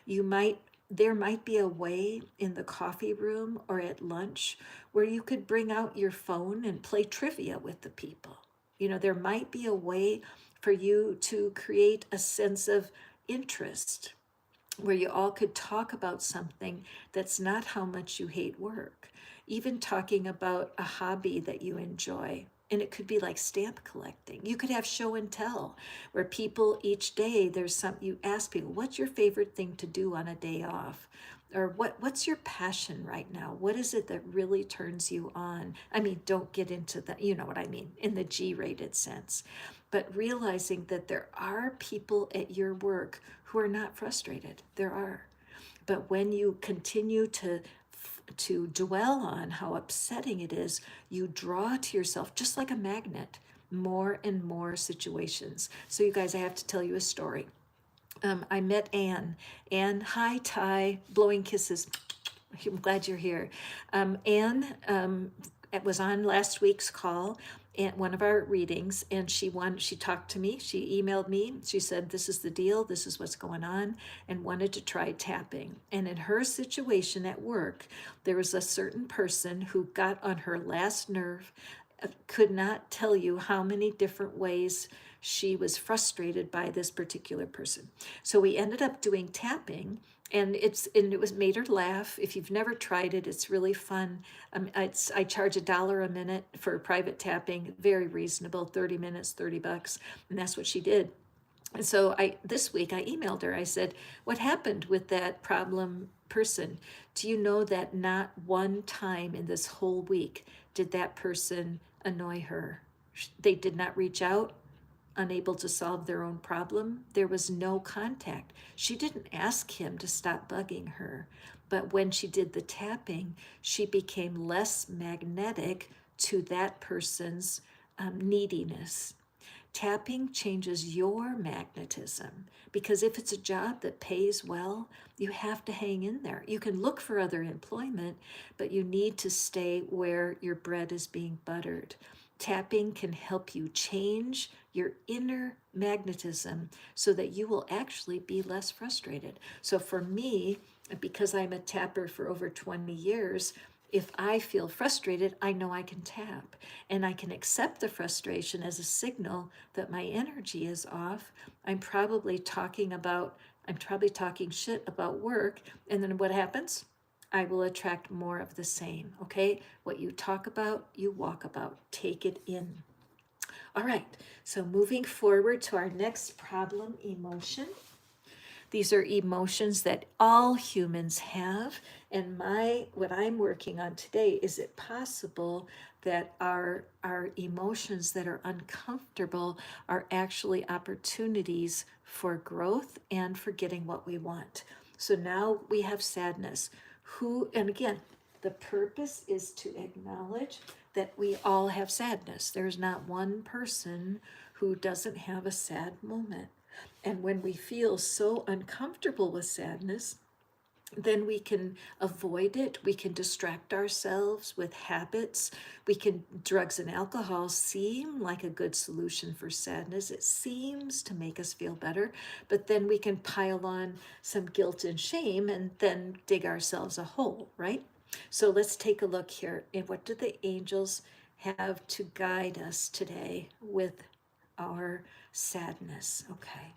There might be a way in the coffee room or at lunch where you could bring out your phone and play trivia with the people. There might be a way for you to create a sense of interest where you all could talk about something that's not how much you hate work, even talking about a hobby that you enjoy. And it could be like stamp collecting. You could have show and tell, where people each day, you ask people, what's your favorite thing to do on a day off? Or what's your passion right now? What is it that really turns you on? I mean, don't get into that, you know what I mean, in the G-rated sense. But realizing that there are people at your work who are not frustrated. There are. But when you continue to dwell on how upsetting it is, you draw to yourself, just like a magnet, more and more situations. So you guys, I have to tell you a story. I met Anne. Anne, hi, Ty, blowing kisses. I'm glad you're here. Anne was on last week's call at one of our readings, and she talked to me. She emailed me. She said, this is the deal. This is what's going on, and wanted to try tapping. And in her situation at work, there was a certain person who got on her last nerve could not tell you how many different ways she was frustrated by this particular person. So we ended up doing tapping, and it was made her laugh. If you've never tried it, it's really fun. I charge $1 a minute for private tapping, very reasonable, 30 minutes, $30, and that's what she did. And so this week I emailed her. I said, "What happened with that problem person? Do you know that not one time in this whole week did that person annoy her? They did not reach out, unable to solve their own problem. There was no contact. She didn't ask him to stop bugging her, but when she did the tapping, she became less magnetic to that person's neediness." Tapping changes your magnetism, because if it's a job that pays well, you have to hang in there. You can look for other employment, but you need to stay where your bread is being buttered. Tapping can help you change your inner magnetism so that you will actually be less frustrated. So for me, because I'm a tapper for over 20 years, if I feel frustrated, I know I can tap, and I can accept the frustration as a signal that my energy is off. I'm probably talking shit about work, and then what happens? I will attract more of the same, okay? What you talk about, you walk about. Take it in. All right, so moving forward to our next problem, emotion. These are emotions that all humans have, and what I'm working on today, is it possible that our emotions that are uncomfortable are actually opportunities for growth and for getting what we want? So now we have sadness. And again, the purpose is to acknowledge that we all have sadness. There's not one person who doesn't have a sad moment. And when we feel so uncomfortable with sadness, then we can avoid it. We can distract ourselves with habits. Drugs and alcohol seem like a good solution for sadness. It seems to make us feel better, but then we can pile on some guilt and shame and then dig ourselves a hole, right? So let's take a look here. And what do the angels have to guide us today with our sadness? Okay.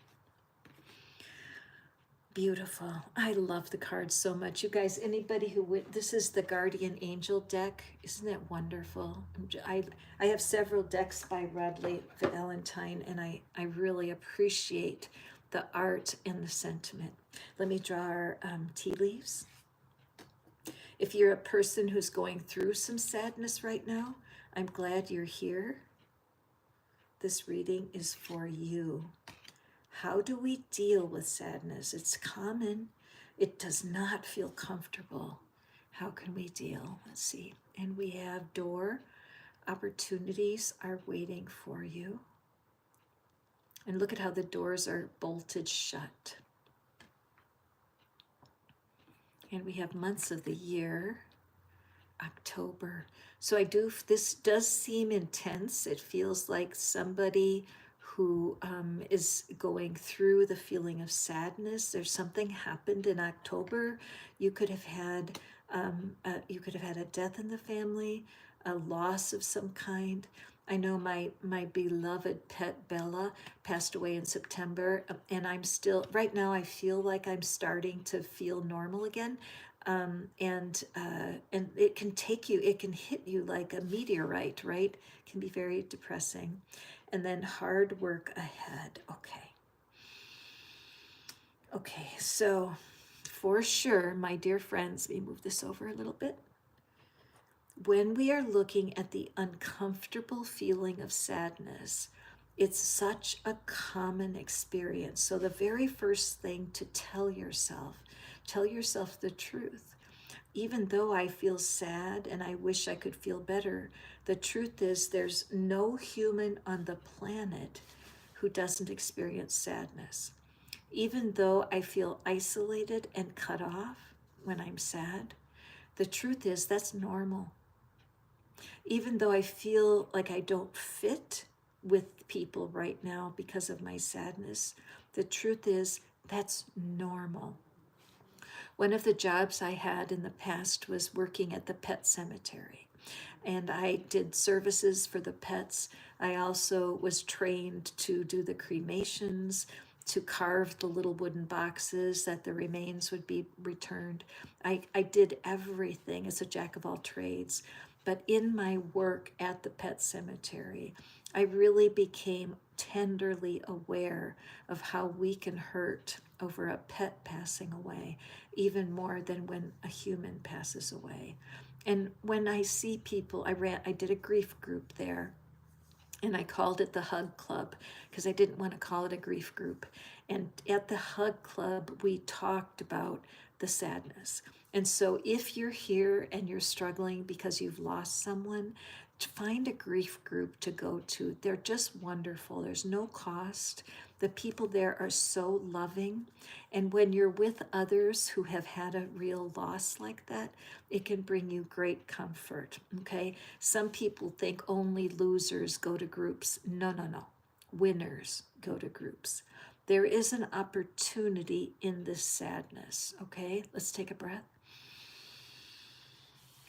Beautiful. I love the cards so much. You guys, anybody this is the Guardian Angel deck. Isn't that wonderful? I have several decks by Rodley Valentine, and I really appreciate the art and the sentiment. Let me draw our tea leaves. If you're a person who's going through some sadness right now, I'm glad you're here. This reading is for you. How do we deal with sadness? It's common. It does not feel comfortable. How can we deal? Let's see. And we have door. Opportunities are waiting for you. And look at how the doors are bolted shut. And we have months of the year. October. So this does seem intense. It feels like somebody who is going through the feeling of sadness. There's something happened in October. You could have had a death in the family, a loss of some kind. I know my beloved pet Bella passed away in September, and I'm still, right now I feel like I'm starting to feel normal again. And it can hit you like a meteorite, right? It can be very depressing. And then hard work ahead. Okay, so for sure, my dear friends, let me move this over a little bit. When we are looking at the uncomfortable feeling of sadness, it's such a common experience. So the very first thing to tell yourself the truth. Even though I feel sad and I wish I could feel better, the truth is there's no human on the planet who doesn't experience sadness. Even though I feel isolated and cut off when I'm sad, the truth is that's normal. Even though I feel like I don't fit with people right now because of my sadness, the truth is that's normal. One of the jobs I had in the past was working at the pet cemetery. and I did services for the pets. I also was trained to do the cremations, to carve the little wooden boxes that the remains would be returned. I did everything as a jack of all trades. But in my work at the pet cemetery, I really became tenderly aware of how we can hurt over a pet passing away, even more than when a human passes away. And when I see people, I did a grief group there, and I called it the Hug Club because I didn't want to call it a grief group. And at the Hug Club, we talked about the sadness. And so if you're here and you're struggling because you've lost someone, find a grief group to go to. They're just wonderful. There's no cost. The people there are so loving. And when you're with others who have had a real loss like that, it can bring you great comfort. Okay. Some people think only losers go to groups. No, no, no. Winners go to groups. There is an opportunity in this sadness. Okay. Let's take a breath.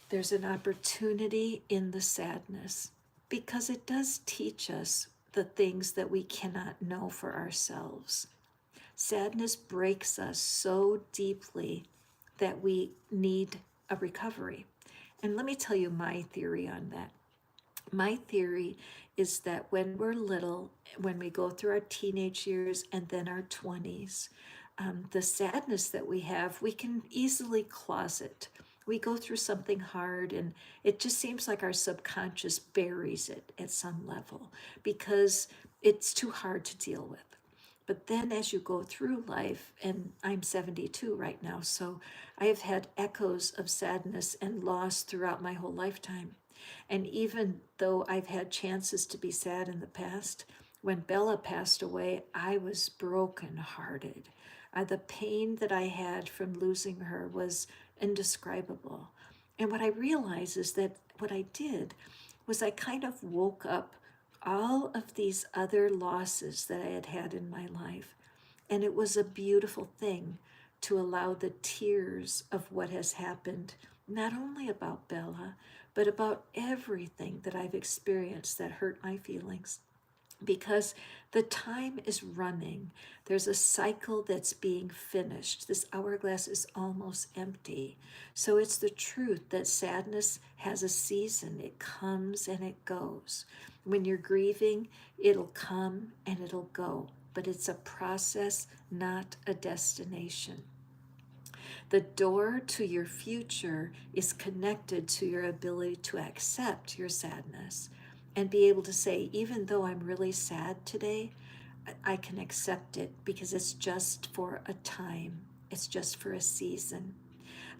There's an opportunity in the sadness because it does teach us the things that we cannot know for ourselves. Sadness breaks us so deeply that we need a recovery. And let me tell you my theory on that. My theory is that when we're little, when we go through our teenage years and then our 20s, the sadness that we have, we can easily closet. We go through something hard and it just seems like our subconscious buries it at some level because it's too hard to deal with. But then as you go through life, and I'm 72 right now, so I have had echoes of sadness and loss throughout my whole lifetime. And even though I've had chances to be sad in the past, when Bella passed away, I was brokenhearted. The pain that I had from losing her was indescribable. And what I realized is that what I did was I kind of woke up all of these other losses that I had had in my life. And it was a beautiful thing to allow the tears of what has happened, not only about Bella, but about everything that I've experienced that hurt my feelings. Because the time is running. There's a cycle that's being finished. This hourglass is almost empty. So it's the truth that sadness has a season. It comes and it goes. When you're grieving, it'll come and it'll go. But it's a process, not a destination. The door to your future is connected to your ability to accept your sadness and be able to say, even though I'm really sad today, I can accept it because it's just for a time. It's just for a season.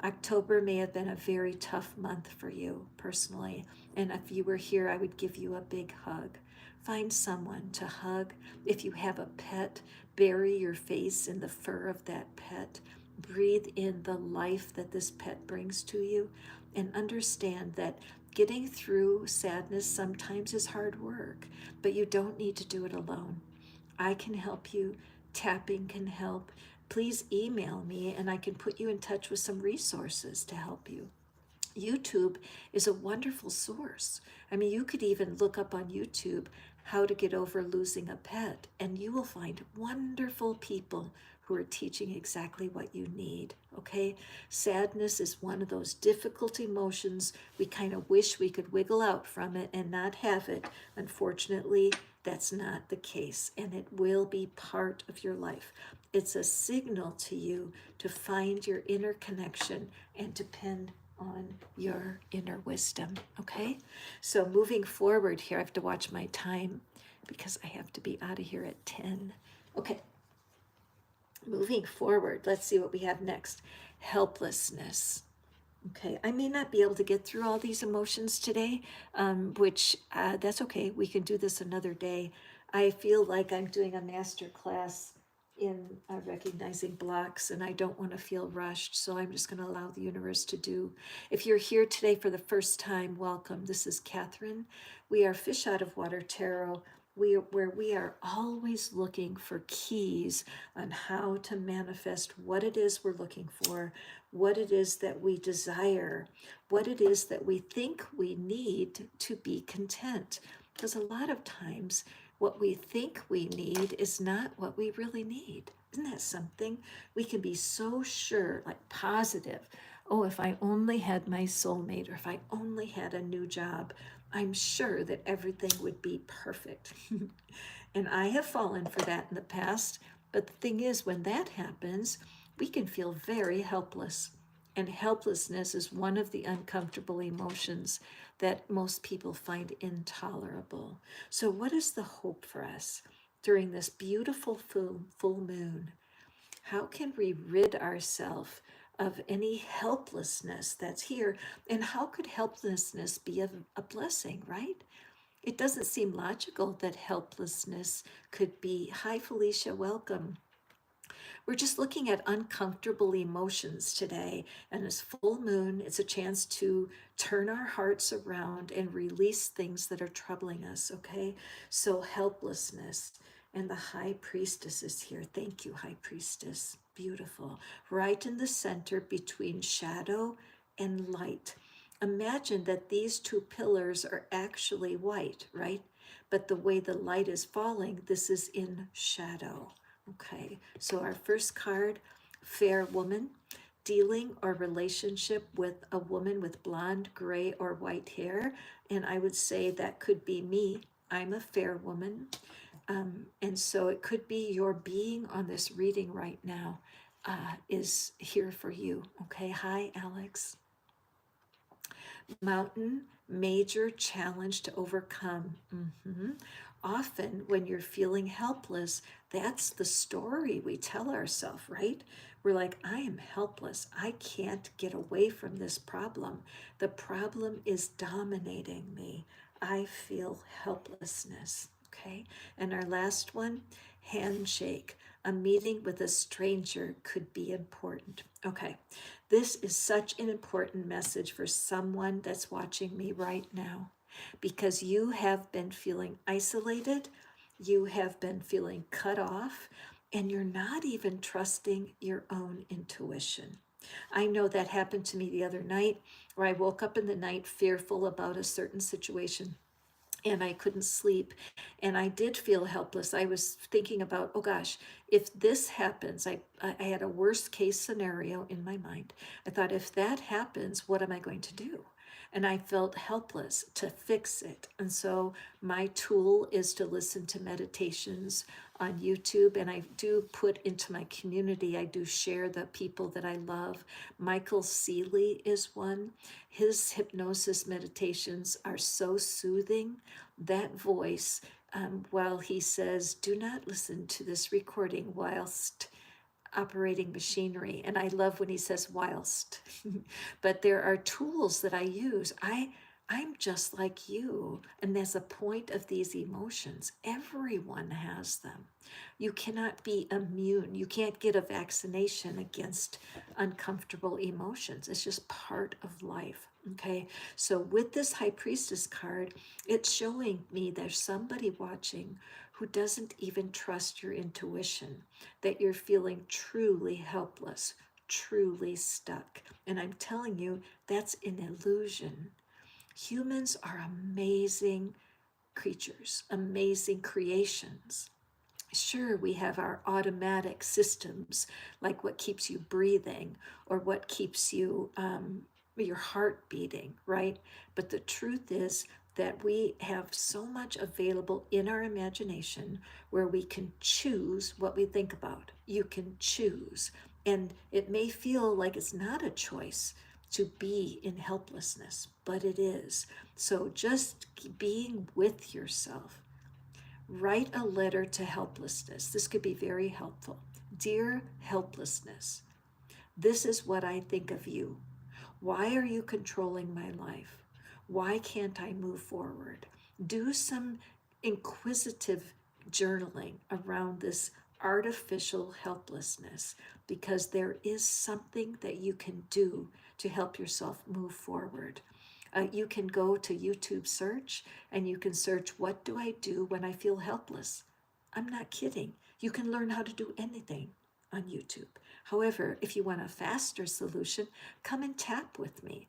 October may have been a very tough month for you personally. And if you were here, I would give you a big hug. Find someone to hug. If you have a pet, bury your face in the fur of that pet. Breathe in the life that this pet brings to you and understand that getting through sadness sometimes is hard work, but you don't need to do it alone. I can help you. Tapping can help. Please email me and I can put you in touch with some resources to help you. YouTube is a wonderful source. I mean, you could even look up on YouTube how to get over losing a pet, and you will find wonderful people who are teaching exactly what you need. Okay? Sadness is one of those difficult emotions. We kind of wish we could wiggle out from it and not have it. Unfortunately, that's not the case, and it will be part of your life. It's a signal to you to find your inner connection and depend on your inner wisdom. Okay? So moving forward here, I have to watch my time because I have to be out of here at 10. Okay. Moving forward, let's see what we have next. Helplessness. Okay, I may not be able to get through all these emotions today, which that's okay. We can do this another day. I feel like I'm doing a master class in recognizing blocks, and I don't want to feel rushed, so I'm just going to allow the universe to do. If you're here today for the first time, welcome. This is Catherine. We are Fish Out of Water Tarot. where we are always looking for keys on how to manifest what it is we're looking for, what it is that we desire, what it is that we think we need to be content. Because a lot of times, what we think we need is not what we really need. Isn't that something? We can be so sure, like positive. Oh, if I only had my soulmate, or if I only had a new job, I'm sure that everything would be perfect. And I have fallen for that in the past. But the thing is, when that happens, we can feel very helpless. And helplessness is one of the uncomfortable emotions that most people find intolerable. So, what is the hope for us during this beautiful full moon? How can we rid ourselves of any helplessness that's here? And how could helplessness be a blessing, right? It doesn't seem logical that helplessness could be, hi Felicia, welcome. We're just looking at uncomfortable emotions today, and this full moon, it's a chance to turn our hearts around and release things that are troubling us, okay? So, helplessness, and the high priestess is here. Thank you, high priestess. Beautiful. Right in the center between shadow and light. Imagine that these two pillars are actually white, right? But the way the light is falling, this is in shadow. Okay, so our first card, fair woman, dealing or relationship with a woman with blonde, gray, or white hair. And I would say that could be me. I'm a fair woman. And so it could be your being on this reading right now is here for you. Okay, hi, Alex. Mountain, major challenge to overcome. Often, when you're feeling helpless, that's the story we tell ourselves, right? We're like, I am helpless. I can't get away from this problem. The problem is dominating me. I feel helplessness. Okay. And our last one, handshake. A meeting with a stranger could be important. Okay. This is such an important message for someone that's watching me right now, because you have been feeling isolated, you have been feeling cut off, and you're not even trusting your own intuition. I know that happened to me the other night, where I woke up in the night fearful about a certain situation and I couldn't sleep, and I did feel helpless. I was thinking about, oh gosh, if this happens, I had a worst case scenario in my mind. I thought, if that happens, what am I going to do? And I felt helpless to fix it. And so my tool is to listen to meditations on YouTube, and I do put into my community, I do share the people that I love. Michael Seeley is one. His hypnosis meditations are so soothing. That voice, while he says, do not listen to this recording whilst operating machinery. And I love when he says whilst. But there are tools that I use. I'm just like you. And there's a point of these emotions. Everyone has them. You cannot be immune. You can't get a vaccination against uncomfortable emotions. It's just part of life. Okay. So with this High Priestess card, it's showing me there's somebody watching who doesn't even trust your intuition, that you're feeling truly helpless, truly stuck. And I'm telling you, that's an illusion. Humans are amazing creatures, amazing creations. Sure, we have our automatic systems, like what keeps you breathing or what keeps you your heart beating, right? But the truth is that we have so much available in our imagination where we can choose what we think about. You can choose. And it may feel like it's not a choice to be in helplessness, but it is. So just being with yourself. Write a letter to helplessness. This could be very helpful. Dear helplessness, this is what I think of you. Why are you controlling my life? Why can't I move forward? Do some inquisitive journaling around this artificial helplessness, because there is something that you can do to help yourself move forward. You can go to YouTube search and you can search, what do I do when I feel helpless? I'm not kidding. You can learn how to do anything on YouTube. However, if you want a faster solution, come and tap with me.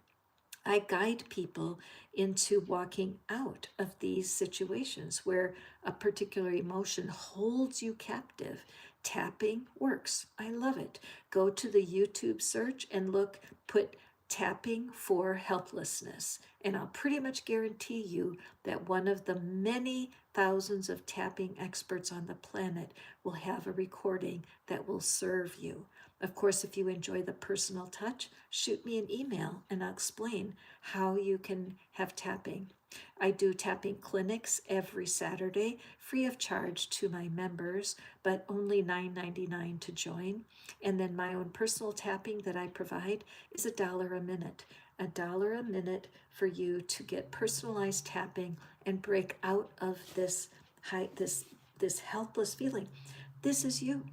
I guide people into walking out of these situations where a particular emotion holds you captive. Tapping works. I love it. Go to the YouTube search and look, put tapping for helplessness. And I'll pretty much guarantee you that one of the many thousands of tapping experts on the planet will have a recording that will serve you. Of course, if you enjoy the personal touch, shoot me an email and I'll explain how you can have tapping. I do tapping clinics every Saturday, free of charge to my members, but only $9.99 to join. And then my own personal tapping that I provide is $1 a minute. $1 a minute for you to get personalized tapping and break out of this helpless feeling. This is you.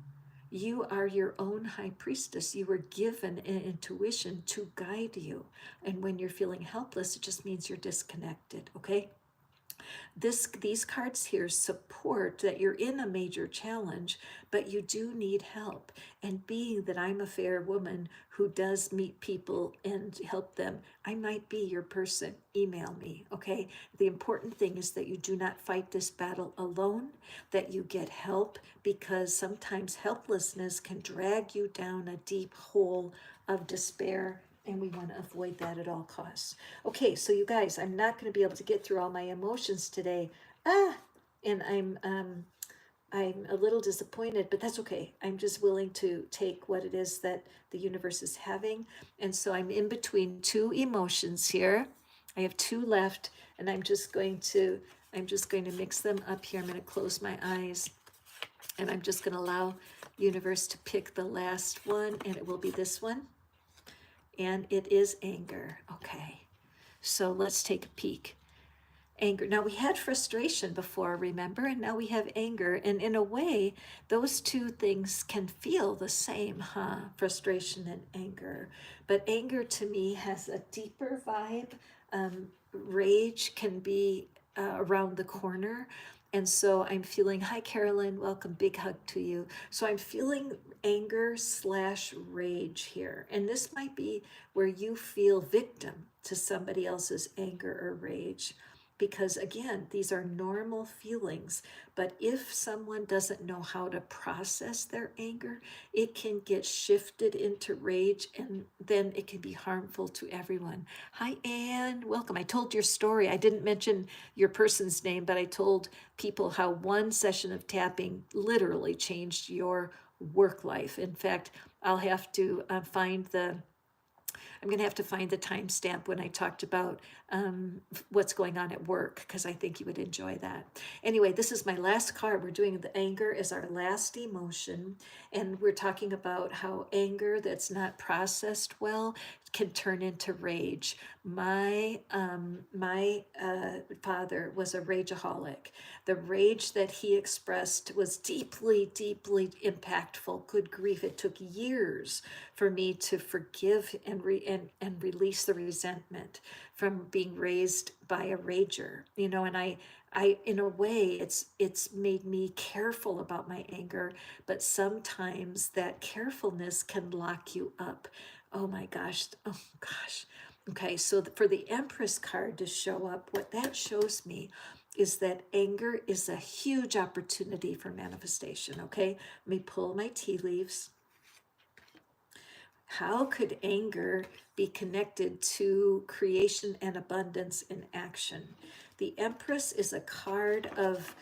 You are your own high priestess. You were given an intuition to guide you. And when you're feeling helpless, it just means you're disconnected, okay? These cards here support that you're in a major challenge, but you do need help. And being that I'm a fair woman who does meet people and help them, I might be your person. Email me, okay? The important thing is that you do not fight this battle alone, that you get help, because sometimes helplessness can drag you down a deep hole of despair, and we want to avoid that at all costs. Okay, so you guys, I'm not going to be able to get through all my emotions today. And I'm a little disappointed, but that's okay. I'm just willing to take what it is that the universe is having. And so I'm in between two emotions here. I have two left, and I'm just going to mix them up here. I'm going to close my eyes, and I'm just going to allow universe to pick the last one, and it will be this one. And it is anger. Okay, so let's take a peek. Anger. Now we had frustration before, remember, and now we have anger. And in a way, those two things can feel the same, huh? Frustration and anger. But anger to me has a deeper vibe. Rage can be around the corner. And so I'm feeling, hi Carolyn, welcome, big hug to you. So I'm feeling anger / rage here. And this might be where you feel victim to somebody else's anger or rage. Because again, these are normal feelings, but if someone doesn't know how to process their anger, it can get shifted into rage, and then it can be harmful to everyone. Hi, Anne, welcome. I told your story. I didn't mention your person's name, but I told people how one session of tapping literally changed your work life. In fact, I'll have to I'm going to have to find the timestamp when I talked about what's going on at work, because I think you would enjoy that. Anyway, this is my last card. We're doing the anger as our last emotion, and we're talking about how anger that's not processed well can turn into rage. My father was a rageaholic. The rage that he expressed was deeply, deeply impactful. Good grief, it took years for me to forgive and release the resentment from being raised by a rager, and I in a way it's made me careful about my anger, but sometimes that carefulness can lock you up. Oh my gosh. Okay, so for the Empress card to show up, what that shows me is that anger is a huge opportunity for manifestation. Okay, let me pull my tea leaves. How could anger be connected to creation and abundance in action? The Empress is a card of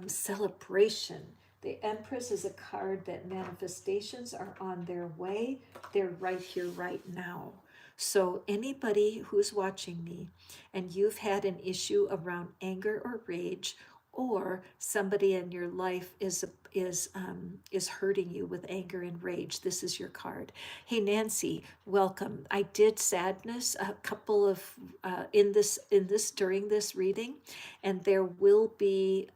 celebration. The Empress is a card that manifestations are on their way. They're right here, right now. So anybody who's watching me and you've had an issue around anger or rage, or somebody in your life is hurting you with anger and rage, this is your card. Hey Nancy, welcome. I did sadness a couple of in this during this reading, and there will be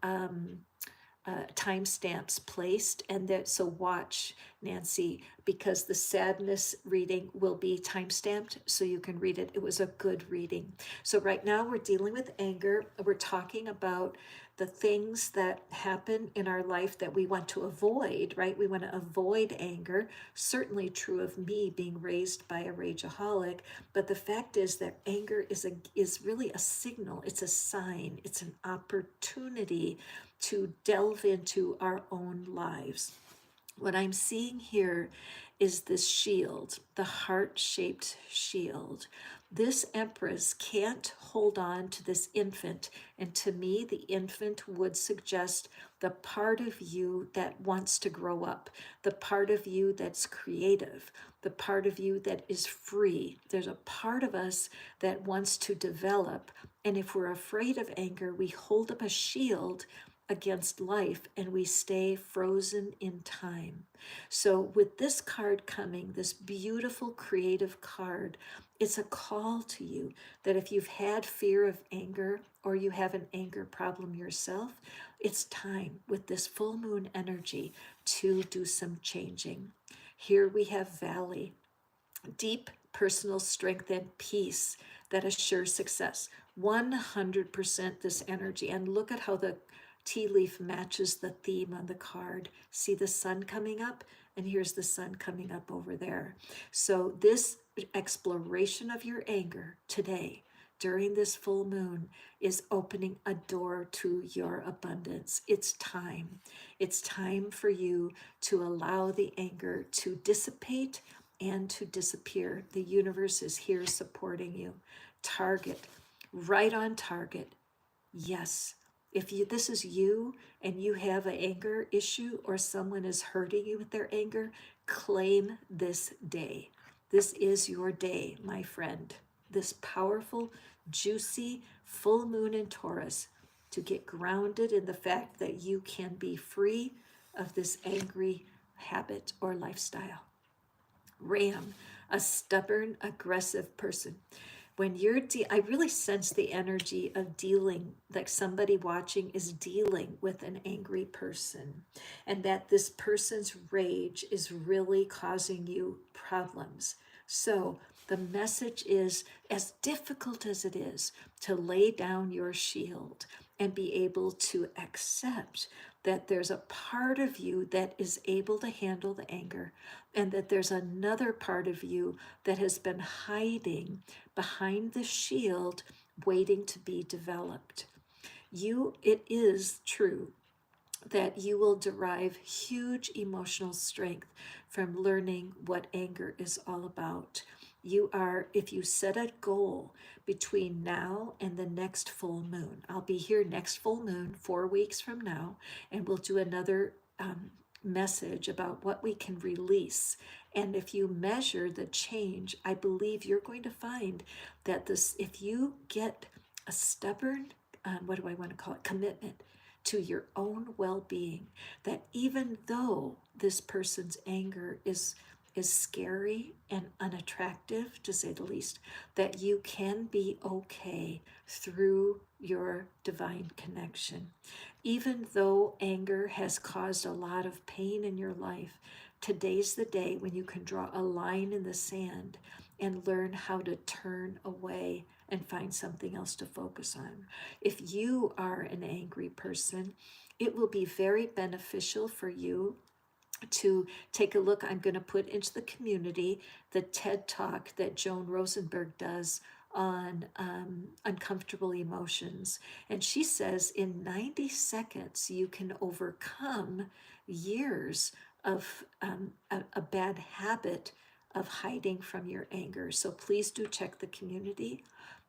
timestamps placed, and that, so watch. Nancy, because the sadness reading will be time-stamped so you can read it. It was a good reading. So right now we're dealing with anger. We're talking about the things that happen in our life that we want to avoid, right? We want to avoid anger. Certainly true of me being raised by a rageaholic, but the fact is that anger is really a signal. It's a sign. It's an opportunity to delve into our own lives. What I'm seeing here is this shield, the heart-shaped shield. This empress can't hold on to this infant, and to me, the infant would suggest the part of you that wants to grow up, the part of you that's creative, the part of you that is free. There's a part of us that wants to develop, and if we're afraid of anger, we hold up a shield against life and we stay frozen in time. So with this card coming, this beautiful creative card, it's a call to you that if you've had fear of anger or you have an anger problem yourself, it's time with this full moon energy to do some changing. Here we have Valley, deep personal strength and peace that assures success. 100% this energy. And look at how the tea leaf matches the theme on the card. See the sun coming up, and here's the sun coming up over there. So this exploration of your anger today during this full moon is opening a door to your abundance. It's time. It's time for you to allow the anger to dissipate and to disappear. The universe is here supporting you. Target, right on target. Yes. If this is you and you have an anger issue or someone is hurting you with their anger, claim this day. This is your day, my friend. This powerful, juicy full moon in Taurus to get grounded in the fact that you can be free of this angry habit or lifestyle. Ram, a stubborn, aggressive person. When you're, I really sense the energy of dealing, like somebody watching is dealing with an angry person, and that this person's rage is really causing you problems. So the message is, as difficult as it is to lay down your shield and be able to accept that there's a part of you that is able to handle the anger, and that there's another part of you that has been hiding behind the shield waiting to be developed. It is true that you will derive huge emotional strength from learning what anger is all about. If you set a goal between now and the next full moon, I'll be here next full moon, 4 weeks from now, and we'll do another message about what we can release. And if you measure the change, I believe you're going to find that if you get a stubborn, what do I want to call it, commitment to your own well-being, that even though this person's anger is scary and unattractive, to say the least, that you can be okay through your divine connection. Even though anger has caused a lot of pain in your life, today's the day when you can draw a line in the sand and learn how to turn away and find something else to focus on. If you are an angry person, it will be very beneficial for you to take a look. I'm going to put into the community the TED Talk that Joan Rosenberg does on uncomfortable emotions. And she says in 90 seconds, you can overcome years of a bad habit of hiding from your anger. So please do check the community.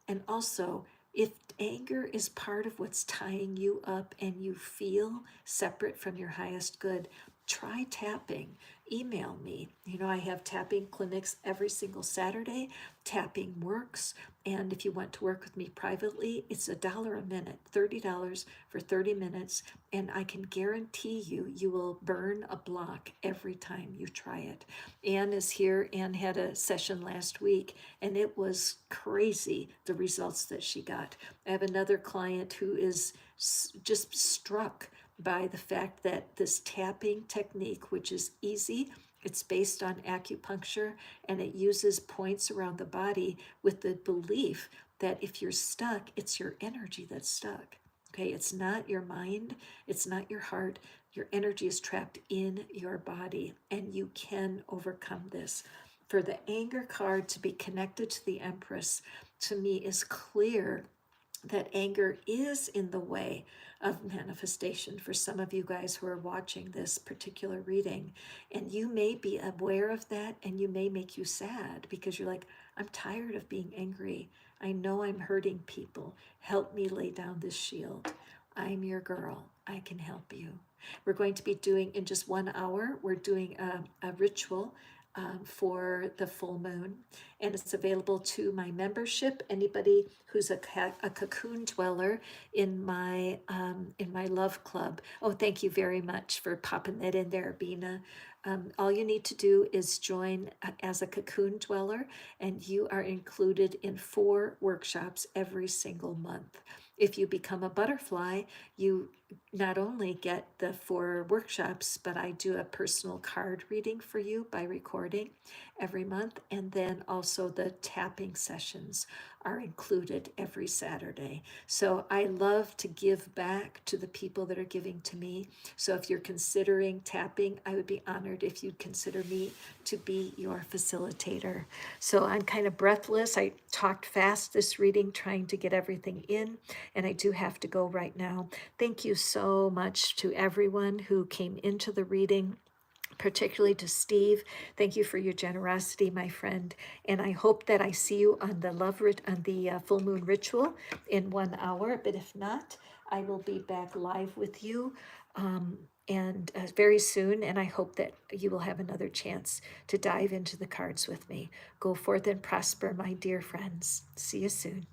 And also, if anger is part of what's tying you up and you feel separate from your highest good, try tapping. Email me. I have tapping clinics every single Saturday. Tapping works. And if you want to work with me privately, it's $1 a minute, $30 for 30 minutes. And I can guarantee you will burn a block every time you try it. Anne is here. Anne had a session last week, and it was crazy, the results that she got. I have another client who is just struck by the fact that this tapping technique, which is easy It's based on acupuncture, and it uses points around the body with the belief that if you're stuck, it's your energy that's stuck. Okay, it's not your mind, it's not your heart. Your energy is trapped in your body, and you can overcome this. For the anger card to be connected to the Empress, to me, is clear that anger is in the way of manifestation for some of you guys who are watching this particular reading. And you may be aware of that, and you may make you sad because you're like, I'm tired of being angry. I know I'm hurting people. Help me lay down this shield. I'm your girl. I can help you. We're going to be doing, in just 1 hour, we're doing a ritual for the full moon, and it's available to my membership. Anybody who's a cocoon dweller in my love club. Oh, thank you very much for popping that in there, Bina. All you need to do is join as a cocoon dweller, and you are included in 4 workshops every single month. If you become a butterfly, you not only get the 4 workshops, but I do a personal card reading for you by recording every month. And then also the tapping sessions are included every Saturday. So I love to give back to the people that are giving to me. So if you're considering tapping, I would be honored if you'd consider me to be your facilitator. So I'm kind of breathless. I talked fast this reading, trying to get everything in, and I do have to go right now. Thank you so much to everyone who came into the reading, particularly to Steve. Thank you for your generosity, my friend. And I hope that I see you on the full moon ritual in 1 hour. But if not, I will be back live with you and very soon. And I hope that you will have another chance to dive into the cards with me. Go forth and prosper, my dear friends. See you soon.